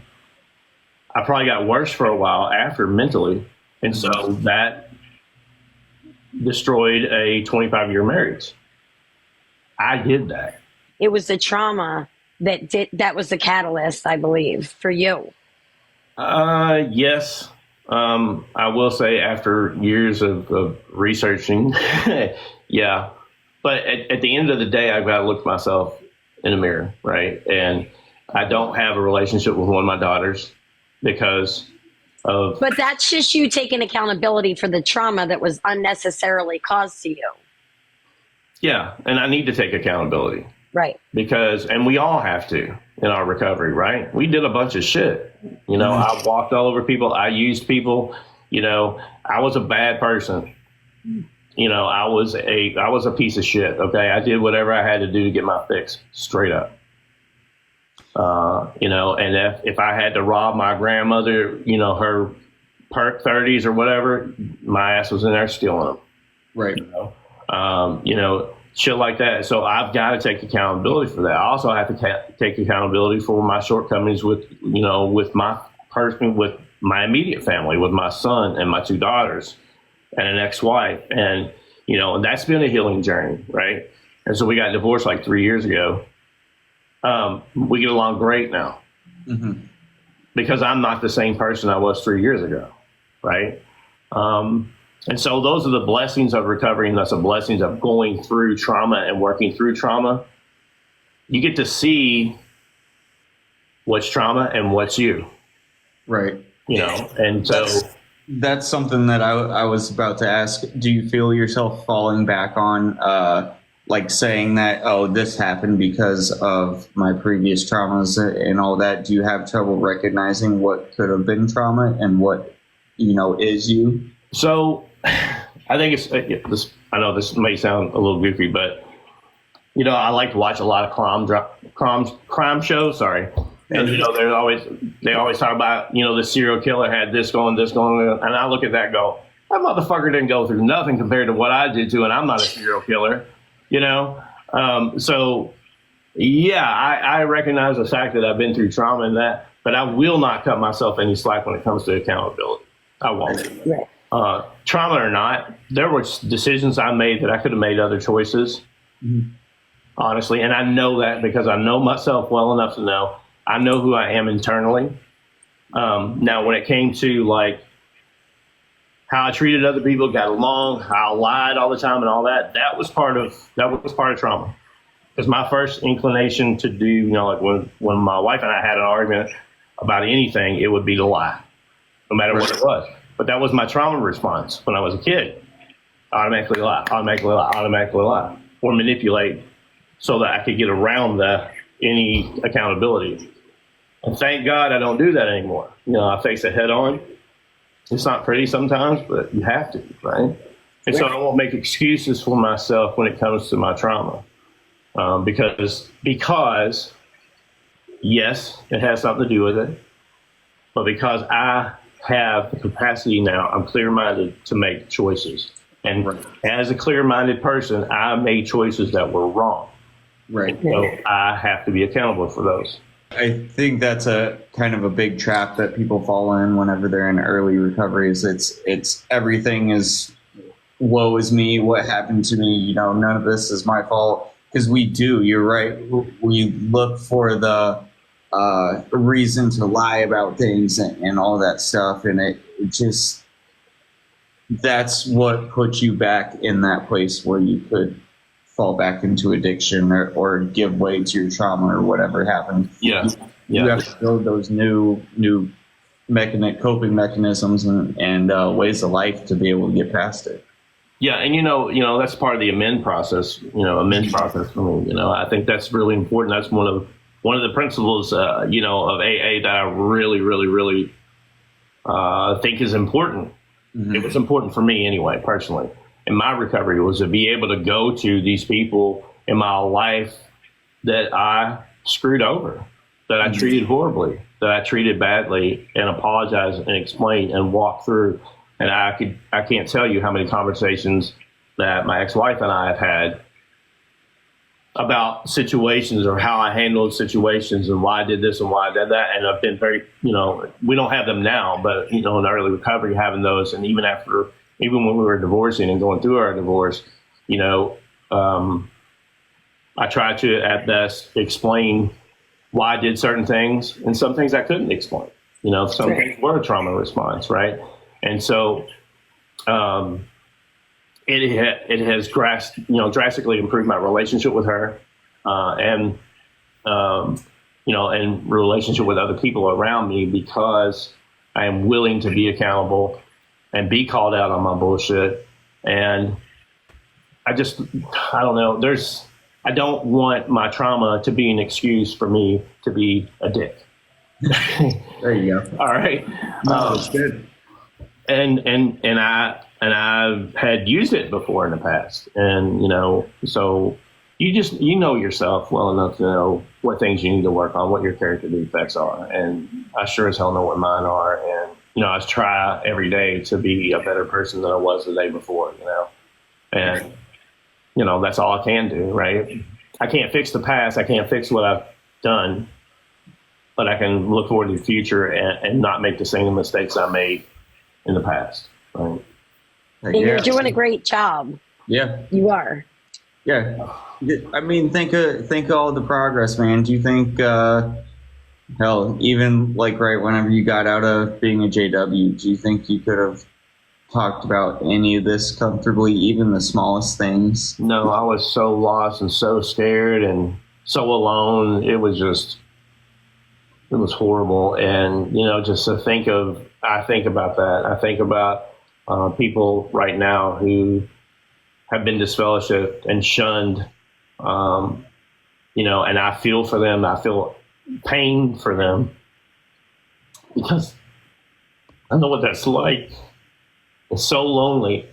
probably got worse for a while after mentally. And so that destroyed a 25-year marriage. I did that. It was the trauma that was the catalyst, I believe, for you. Yes. I will say after years of researching, yeah. But at the end of the day, I've got to look at myself in the mirror, right? And I don't have a relationship with one of my daughters because of... But that's just you taking accountability for the trauma that was unnecessarily caused to you. Yeah, and I need to take accountability. Right. And we all have to in our recovery, right? We did a bunch of shit. I walked all over people. I used people. I was a bad person. I was a piece of shit. Okay. I did whatever I had to do to get my fix, straight up. And if I had to rob my grandmother, her perk 30s or whatever, my ass was in there stealing them. Right. Shit like that. So I've got to take accountability for that. I also have to take accountability for my shortcomings with my person, with my immediate family, with my son and my two daughters and an ex-wife. And, that's been a healing journey. Right. And so we got divorced like 3 years ago. We get along great now because I'm not the same person I was 3 years ago. Right. And so those are the blessings of recovery, and that's the blessings of going through trauma and working through trauma. You get to see what's trauma and what's you. Right. And so... That's something that I was about to ask. Do you feel yourself falling back on, like saying that, oh, this happened because of my previous traumas and all that? Do you have trouble recognizing what could have been trauma and what, is you? So I think this. I know this may sound a little goofy, but I like to watch a lot of crime shows. Sorry, and they always talk about the serial killer had this going, and I look at that and go, that motherfucker didn't go through nothing compared to what I did to, and I'm not a serial killer. So yeah, I recognize the fact that I've been through trauma and that, but I will not cut myself any slack when it comes to accountability. I won't. Right. Trauma or not, there were decisions I made that I could have made other choices, honestly. And I know that because I know myself well enough to know I know who I am internally. Now, when it came to like how I treated other people, got along, how I lied all the time and all that, that was part of trauma. Because my first inclination to do, like when my wife and I had an argument about anything, it would be to lie, no matter what it was. But that was my trauma response when I was a kid. Automatically lie, or manipulate so that I could get around any accountability. And thank God I don't do that anymore. I face it head on. It's not pretty sometimes, but you have to, right? And so I won't make excuses for myself when it comes to my trauma. Because yes, it has something to do with it. But because I have the capacity now, I'm clear-minded to make choices. And as a clear-minded person, I made choices that were wrong. Right. So I have to be accountable for those. I think that's a kind of a big trap that people fall in whenever they're in early recovery. Is it's everything is woe is me, what happened to me, none of this is my fault. Because you're right, we look for the reason to lie about things and all that stuff, and it just, that's what puts you back in that place where you could fall back into addiction or give way to your trauma or whatever happened. Yeah. You have to build those new coping mechanisms and ways of life to be able to get past it. Yeah, and that's part of the amend process. Process for me. I think that's really important. That's one of the principles, of AA that I really, really, really think is important. Mm-hmm. It was important for me anyway, personally. in my recovery was to be able to go to these people in my life that I screwed over, that I treated horribly, that I treated badly, and apologize and explain and walk through. And I can't tell you how many conversations that my ex-wife and I have had about situations or how I handled situations and why I did this and why I did that. And I've been very, we don't have them now, but, in early recovery, having those. And even when we were divorcing and going through our divorce, I tried to at best explain why I did certain things, and some things I couldn't explain. Some things were a trauma response, right? And so it has drastically improved my relationship with her, and relationship with other people around me, because I am willing to be accountable and be called out on my bullshit. And I don't know. I don't want my trauma to be an excuse for me to be a dick. There you go. All right. No, that's good. And I've had used it before in the past. And, so you know yourself well enough to know what things you need to work on, what your character defects are. And I sure as hell know what mine are. And, I try every day to be a better person than I was the day before, and, that's all I can do, right? I can't fix the past. I can't fix what I've done, but I can look forward to the future and not make the same mistakes I made in the past. Right? And you're doing a great job. Yeah. You are. Yeah. I mean, think of all the progress, man. Do you think, hell, even like right whenever you got out of being a JW, do you think you could have talked about any of this comfortably, even the smallest things? No, I was so lost and so scared and so alone. It was horrible. And, just to I think about that. I think about people right now who have been disfellowshipped and shunned, and I feel for them. I feel pain for them, because I know what that's like. It's so lonely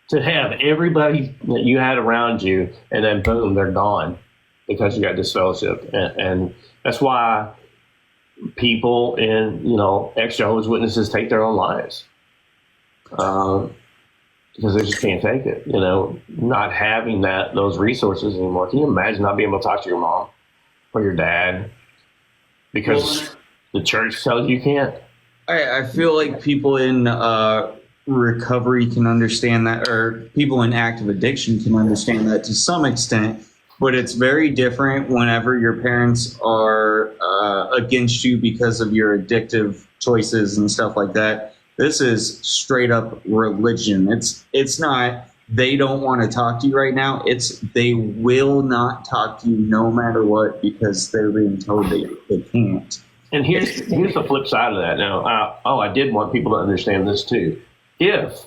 to have everybody that you had around you, and then boom, they're gone because you got disfellowshipped. And that's why people in, ex-Jehovah's Witnesses take their own lives, because they just can't take it, not having those resources anymore. Can you imagine not being able to talk to your mom or your dad because the church tells you can't? I feel like people in recovery can understand that, or people in active addiction can understand that to some extent, but it's very different whenever your parents are against you because of your addictive choices and stuff like that. This is straight up religion. It's not they don't want to talk to you right now. It's they will not talk to you no matter what, because they're being told they can't. And here's the flip side of that. Now, I did want people to understand this too. If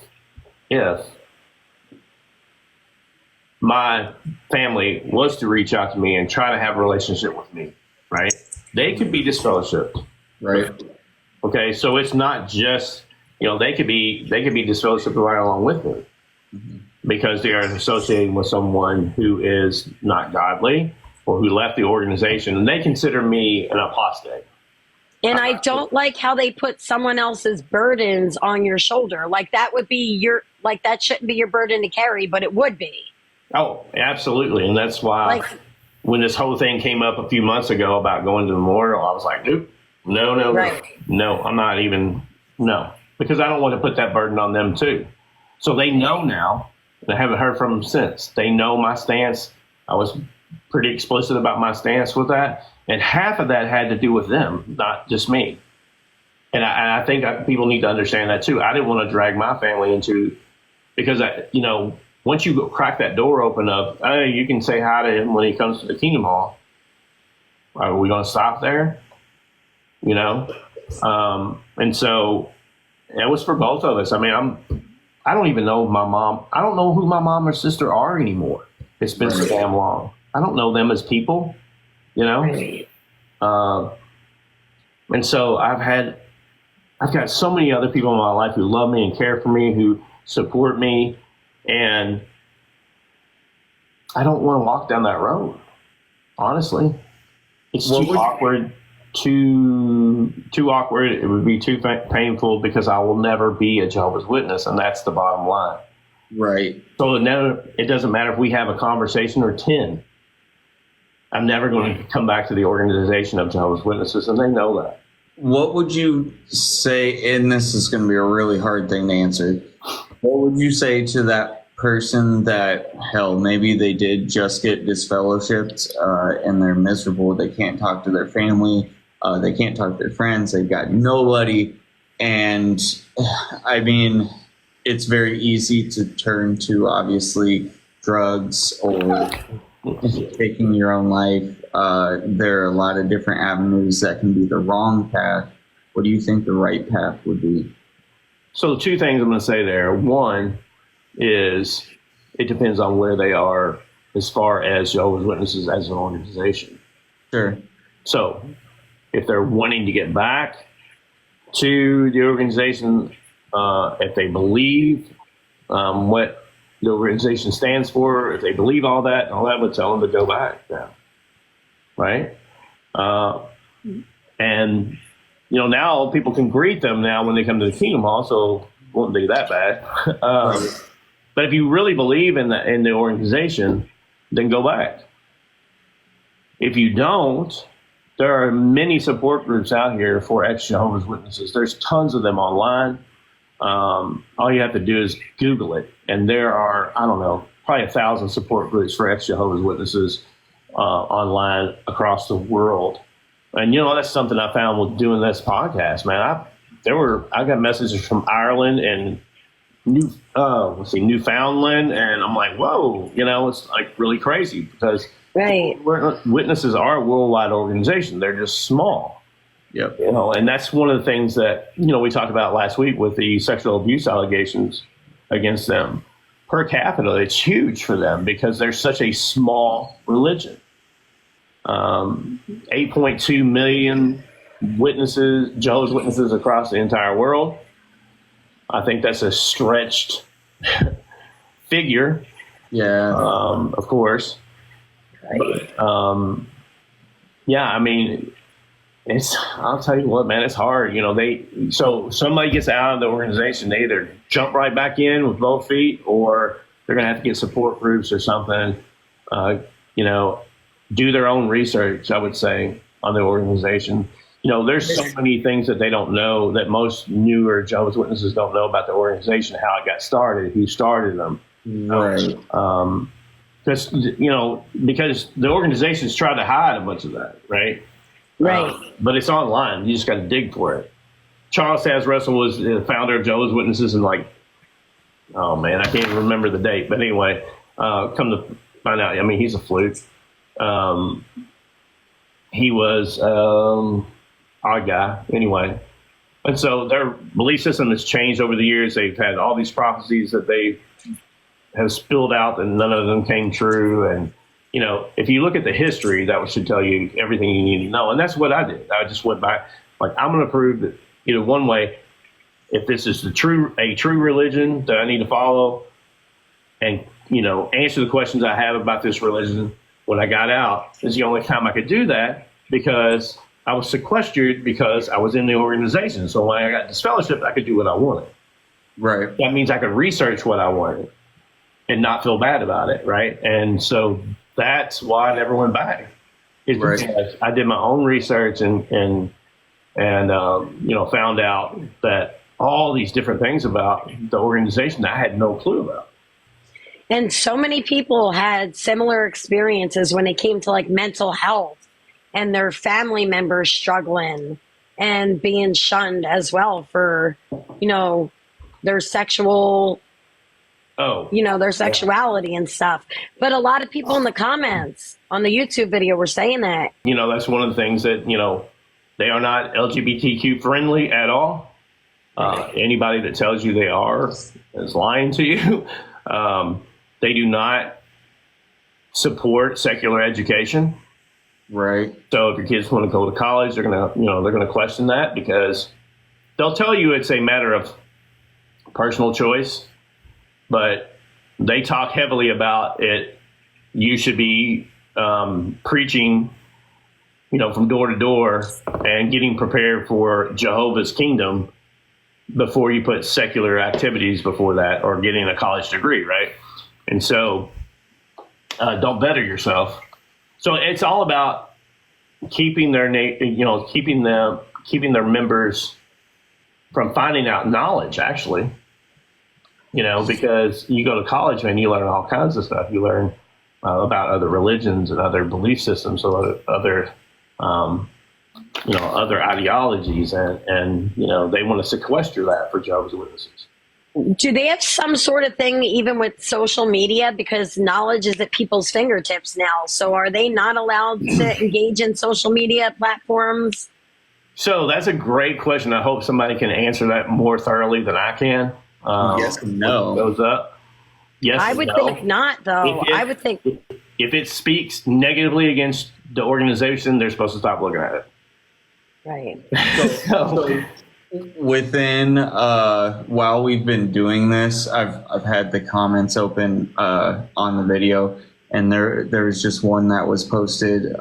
my family was to reach out to me and try to have a relationship with me, right, they could be disfellowshipped. Right. Okay, so it's not just, they could be disfellowshipped right along with me, because they are associated with someone who is not godly or who left the organization, and they consider me an apostate. And I don't like how they put someone else's burdens on your shoulder. Like that shouldn't be your burden to carry, but it would be. Oh, absolutely. And that's why when this whole thing came up a few months ago about going to the memorial, I was like, nope, no, I'm not even, no, because I don't want to put that burden on them too. So they know now, and I haven't heard from them since. They know my stance. I was pretty explicit about my stance with that. And half of that had to do with them, not just me. And I think people need to understand that too. I didn't want to drag my family into, because once you crack that door open up, you can say hi to him when he comes to the Kingdom Hall. Are we going to stop there? And so it was for both of us. I mean, I don't even know my mom. I don't know who my mom or sister are anymore. It's been so damn long. I don't know them as people. And so I've got so many other people in my life who love me and care for me, who support me, And I don't want to walk down that road, honestly. It's too awkward, too awkward. It would be too painful because I will never be a Jehovah's Witness, and that's the bottom line. Right. So it doesn't matter if we have a conversation or 10. I'm never going to come back to the organization of Jehovah's Witnesses, and they know that. What would you say, and this is going to be a really hard thing to answer, what would you say to that person that, hell, maybe they did just get disfellowshipped and they're miserable, they can't talk to their family, they can't talk to their friends, they've got nobody, and I mean, it's very easy to turn to, obviously, drugs or taking your own life. There are a lot of different avenues that can be the wrong path. What do you think the right path would be? So 2 things I'm going to say there. One is it depends on where they are as far as Jehovah's Witnesses as an organization. Sure. So if they're wanting to get back to the organization, if they believe what the organization stands for, if they believe all that, would tell them to go back now. Right? And, now people can greet them now when they come to the Kingdom Hall, so it won't be that bad. But if you really believe in the organization, then go back. If you don't, there are many support groups out here for ex-Jehovah's Witnesses. There's tons of them online. All you have to do is Google it. And there are, I don't know, probably 1,000 support groups for ex-Jehovah's Witnesses online across the world. And, that's something I found with doing this podcast, man. I got messages from Ireland and Newfoundland, and I'm like, whoa, it's like really crazy because Witnesses are a worldwide organization. They're just small. Yep. And that's one of the things that, we talked about last week with the sexual abuse allegations against them. Per capita, it's huge for them because they're such a small religion. 8.2 million witnesses, Jehovah's Witnesses across the entire world. I think that's a stretched figure. Yeah. Of course. Right. But, yeah, I mean, I'll tell you what, man, it's hard. So somebody gets out of the organization, they either jump right back in with both feet, or they're going to have to get support groups or something. Do their own research, I would say, on the organization. There's so many things that they don't know, that most newer Jehovah's Witnesses don't know about the organization, how it got started, who started them. Right. Because the organizations try to hide a bunch of that, right? Right. But it's online. You just got to dig for it. Charles Taz Russell was the founder of Jehovah's Witnesses, and oh man, I can't even remember the date. But anyway, come to find out, I mean, he's a fluke. He was odd guy anyway. And so their belief system has changed over the years. They've had all these prophecies that they have spilled out, and none of them came true. And if you look at the history, that should tell you everything you need to know. And that's what I did. I just went back, I'm going to prove that, one way, if this is a true religion that I need to follow, and, answer the questions I have about this religion when I got out, is the only time I could do that, because I was sequestered because I was in the organization. So when I got disfellowshipped, I could do what I wanted. Right. That means I could research what I wanted and not feel bad about it, right? And so that's why I never went back. Because I did my own research and found out that all these different things about the organization I had no clue about. And so many people had similar experiences when it came to mental health and their family members struggling and being shunned as well for, their sexual, their sexuality and stuff. But a lot of people in the comments on the YouTube video were saying that. That's one of the things that, they are not LGBTQ friendly at all. Anybody that tells you they are is lying to you. They do not support secular education. Right. So if your kids want to go to college, they're gonna question that, because they'll tell you it's a matter of personal choice, but they talk heavily about it. You should be preaching, from door to door and getting prepared for Jehovah's kingdom before you put secular activities before that, or getting a college degree, right? And so don't better yourself. So it's all about keeping their keeping their members from finding out knowledge, actually. Because you go to college, man, you learn all kinds of stuff. You learn about other religions and other belief systems, or other ideologies, and they want to sequester that for Jehovah's Witnesses. Do they have some sort of thing even with social media? Because knowledge is at people's fingertips now. So are they not allowed to engage in social media platforms? So that's a great question. I hope somebody can answer that more thoroughly than I can. Yes and no. Goes up. Yes, I would think not, though. I would think if it speaks negatively against the organization, they're supposed to stop looking at it. Right. So within while we've been doing this, I've had the comments open on the video, and there was just one that was posted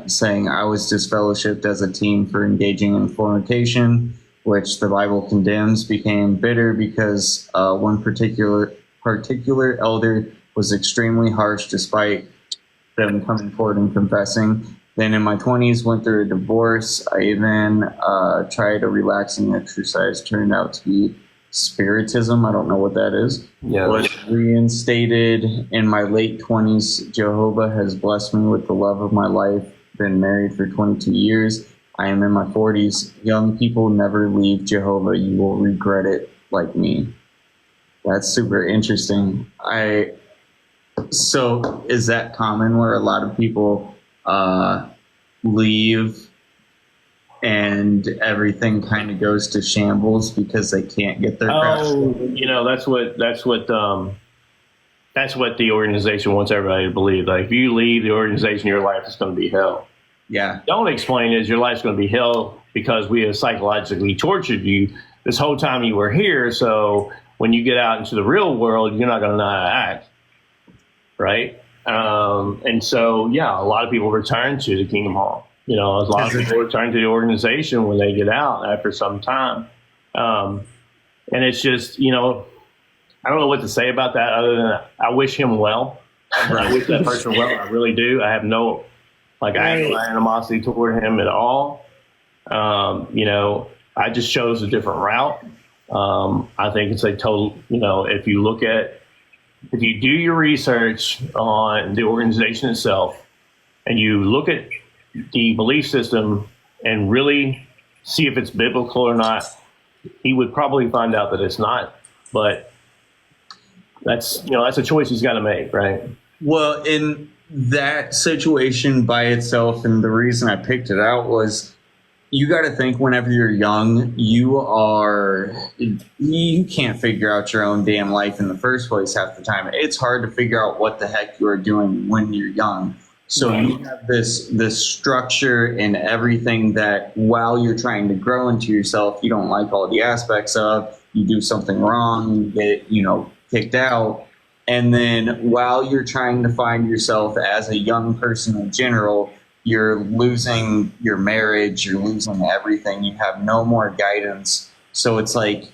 saying, "I was disfellowshipped as a teen for engaging in fornication, which the Bible condemns, became bitter because one particular elder was extremely harsh despite them coming forward and confessing. Then in my 20s, went through a divorce. I even tried a relaxing exercise, turned out to be spiritism. I don't know what that is. Yeah. Was reinstated in my late 20s. Jehovah has blessed me with the love of my life. Been married for 22 years. I am in my 40s. Young people never leave Jehovah. You will regret it like me." That's super interesting. So is that common where a lot of people leave and everything kind of goes to shambles because they can't get their craft? That's what the organization wants everybody to believe. Like, if you leave the organization, your life is going to be hell. Yeah. Don't explain is your life's going to be hell because we have psychologically tortured you this whole time you were here. So when you get out into the real world, you're not going to know how to act, right? And so, a lot of people return to the Kingdom Hall. A lot of people return to the organization when they get out after some time. And it's just, I don't know what to say about that other than I wish him well. I wish that person well. I really do. I have no animosity toward him at all. I just chose a different route. I think it's a total, if you do your research on the organization itself and you look at the belief system and really see if it's biblical or not, he would probably find out that it's not. But that's a choice he's got to make, right? Well, in that situation by itself, and the reason I picked it out was, you got to think whenever you're young, you can't figure out your own damn life in the first place half the time. It's hard to figure out what the heck you are doing when you're young. So you have this structure and everything that while you're trying to grow into yourself, you don't like all the aspects of. You do something wrong, you get, kicked out. And then while you're trying to find yourself as a young person in general, you're losing your marriage, you're losing everything. You have no more guidance. So it's like,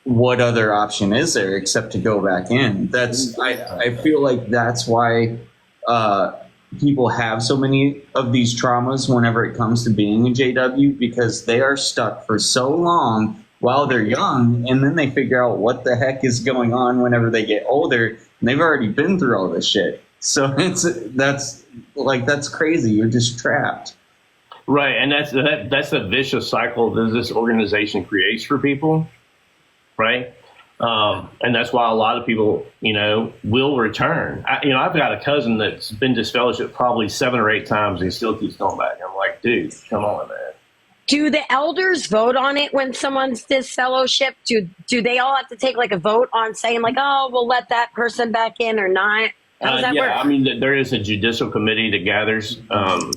what other option is there except to go back in? I feel like that's why people have so many of these traumas whenever it comes to being a JW, because they are stuck for so long while they're young, and then they figure out what the heck is going on whenever they get older, and they've already been through all this shit. So that's crazy. You're just trapped. Right, and that's a vicious cycle that this organization creates for people, right? And that's why a lot of people, will return. I've got a cousin that's been disfellowshipped probably 7 or 8 times, and he still keeps going back. I'm like, dude, come on, man. Do the elders vote on it when someone's disfellowshipped? Do they all have to take like a vote on saying like, oh, we'll let that person back in or not? How does that work? I mean, there is a judicial committee that gathers.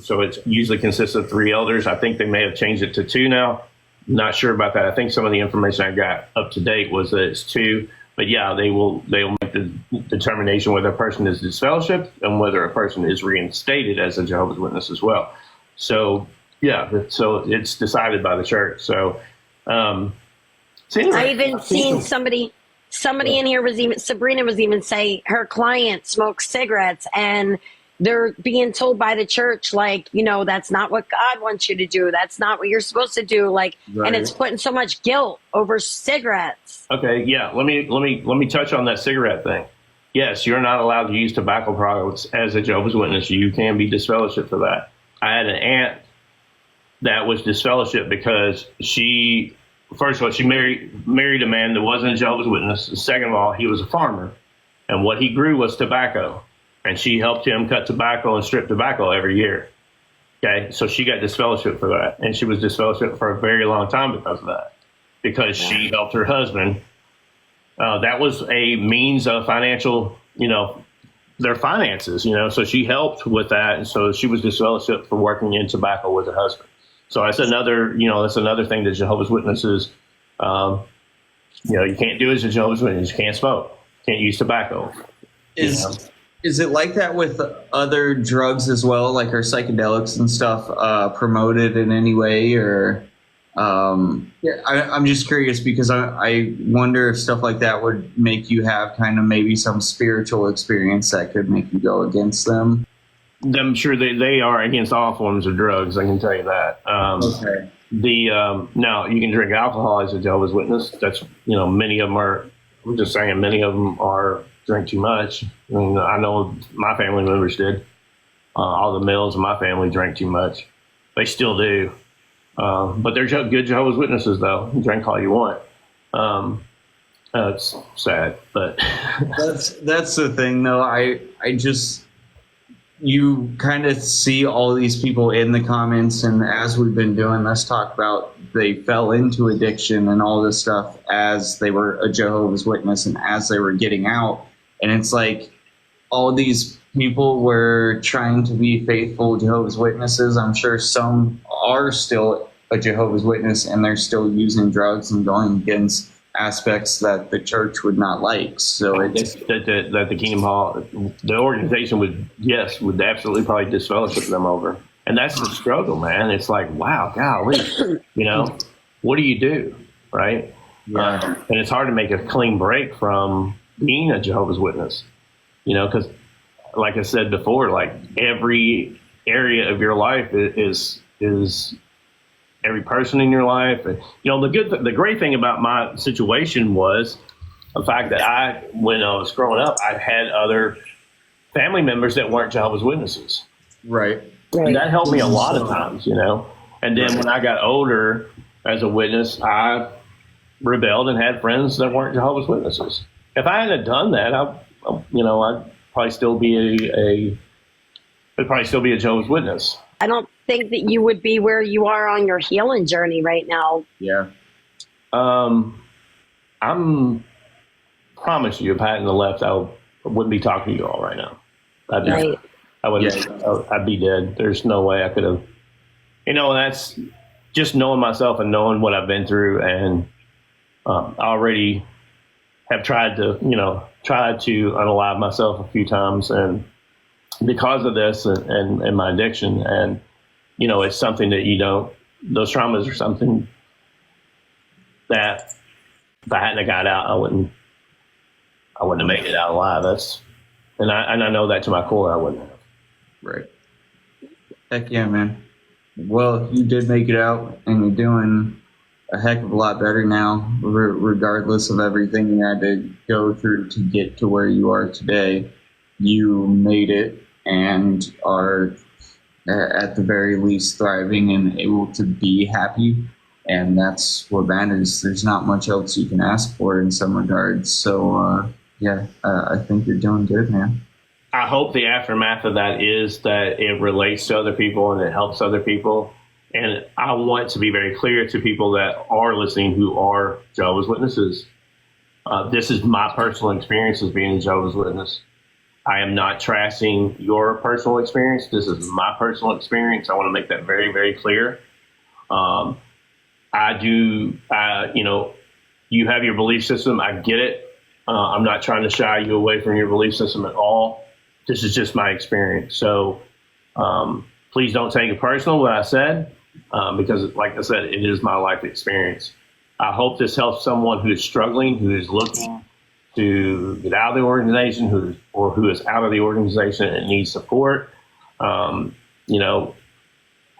So it usually consists of 3 elders. I think they may have changed it to 2 now. Not sure about that. I think some of the information I got up to date was that it's 2. But yeah, they'll make the determination whether a person is disfellowshipped and whether a person is reinstated as a Jehovah's Witness as well. So yeah, so it's decided by the church. So, anyway, I even seen somebody in here Sabrina was even say her client smokes cigarettes, and they're being told by the church, like, that's not what God wants you to do. That's not what you're supposed to do. Like, right. And it's putting so much guilt over cigarettes. Okay. Yeah. Let me touch on that cigarette thing. Yes, you're not allowed to use tobacco products as a Jehovah's Witness. You can be disfellowshipped for that. I had an aunt that was disfellowshipped because first of all, she married a man that wasn't a Jehovah's Witness. Second of all, he was a farmer, and what he grew was tobacco. And she helped him cut tobacco and strip tobacco every year. Okay, so she got disfellowshipped for that. And she was disfellowshipped for a very long time because of that, because she helped her husband. That was a means of financial, their finances, so she helped with that. And so she was disfellowshipped for working in tobacco with her husband. So that's another thing that Jehovah's Witnesses, you can't do as a Jehovah's Witness. You can't smoke, can't use tobacco. Is it like that with other drugs as well? Like, are psychedelics and stuff promoted in any way? Or I'm just curious because I wonder if stuff like that would make you have kind of maybe some spiritual experience that could make you go against them. I'm sure they are against all forms of drugs. I can tell you that. Okay. Now you can drink alcohol as a Jehovah's Witness. That's many of them are. I'm just saying many of them are. Drink too much. I mean, I know my family members did. All the males in my family drank too much. They still do. But they're good Jehovah's Witnesses, though. You drink all you want. It's sad, but that's the thing, though. I just, you kind of see all these people in the comments, and as we've been doing, let's talk about they fell into addiction and all this stuff as they were a Jehovah's Witness and as they were getting out. And it's like all these people were trying to be faithful Jehovah's Witnesses. I'm sure some are still a Jehovah's Witness and they're still using drugs and going against aspects that the church would not like. So it's that the Kingdom Hall, the organization would absolutely probably disfellowship them over. And that's the struggle, man. It's like, wow, golly, what do you do, right? Yeah. And it's hard to make a clean break from being a Jehovah's Witness, because like I said before, like every area of your life is every person in your life. And, the great thing about my situation was the fact that when I was growing up, I had other family members that weren't Jehovah's Witnesses. Right. And that helped me a lot of times, And then when I got older as a witness, I rebelled and had friends that weren't Jehovah's Witnesses. If I hadn't done that, I'd probably still be a Jehovah's Witness. I don't think that you would be where you are on your healing journey right now. Yeah. I'm promise you, if I hadn't left, I wouldn't be talking to you all right now. I'd be dead. There's no way I could have. That's just knowing myself and knowing what I've been through, and I already have tried to unalive myself a few times, and because of this and my addiction, and it's something that those traumas are something that if I hadn't have got out, I wouldn't have made it out alive. And I know that to my core, I wouldn't have. Right. Heck yeah, man. Well, you did make it out, and you're doing a heck of a lot better now, regardless of everything you had to go through to get to where you are today. You made it and are at the very least thriving and able to be happy. And that's what matters. There's not much else you can ask for in some regards. So, I think you're doing good, man. I hope the aftermath of that is that it relates to other people and it helps other people. And I want to be very clear to people that are listening who are Jehovah's Witnesses. This is my personal experience as being a Jehovah's Witness. I am not trashing your personal experience. This is my personal experience. I want to make that very, very clear. You have your belief system. I get it. I'm not trying to shy you away from your belief system at all. This is just my experience. So please don't take it personal what I said, because like I said, it is my life experience. I hope this helps someone who is struggling, who is looking to get out of the organization, who is out of the organization and needs support.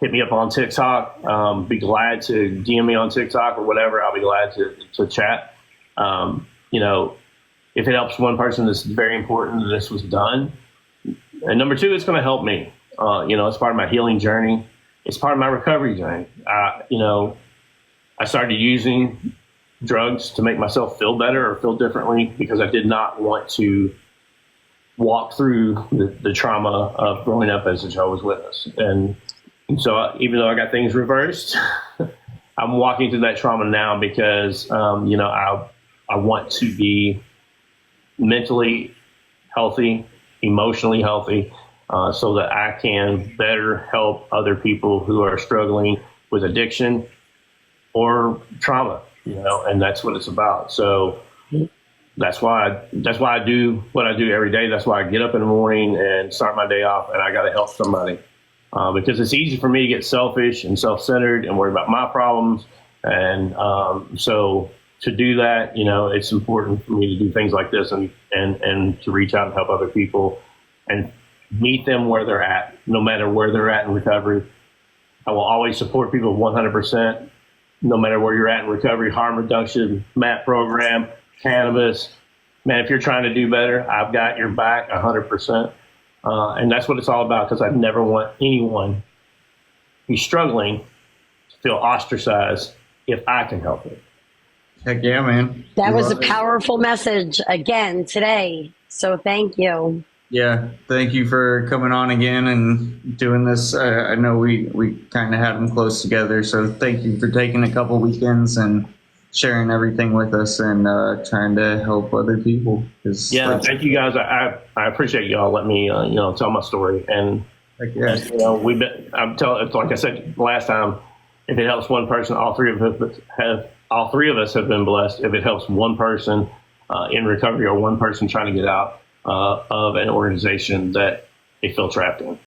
Hit me up on TikTok. Be glad to DM me on TikTok or whatever. I'll be glad to chat. If it helps one person, this is very important that this was done. And number two, it's going to help me. It's part of my healing journey. It's part of my recovery journey. I started using drugs to make myself feel better or feel differently because I did not want to walk through the trauma of growing up as a Jehovah's Witness. And so even though I got things reversed, I'm walking through that trauma now because, I want to be mentally healthy, emotionally healthy, so that I can better help other people who are struggling with addiction or trauma, and that's what it's about. So that's why I do what I do every day. That's why I get up in the morning and start my day off, and I got to help somebody. Because it's easy for me to get selfish and self-centered and worry about my problems. And so to do that, it's important for me to do things like this and to reach out and help other people and meet them where they're at, no matter where they're at in recovery. I will always support people 100%, no matter where you're at in recovery, harm reduction, MAP program, cannabis. Man, if you're trying to do better, I've got your back 100%. And that's what it's all about, because I never want anyone who's struggling to feel ostracized if I can help it. Heck yeah, man. That was a powerful message again today. So thank you. Yeah, thank you for coming on again and doing this. I know we kind of had them close together, so thank you for taking a couple weekends and sharing everything with us and trying to help other people. Thank you guys. I appreciate y'all letting me tell my story. And like I said last time, if it helps one person, all three of us have been blessed. If it helps one person in recovery or one person trying to get out of an organization that they feel trapped in.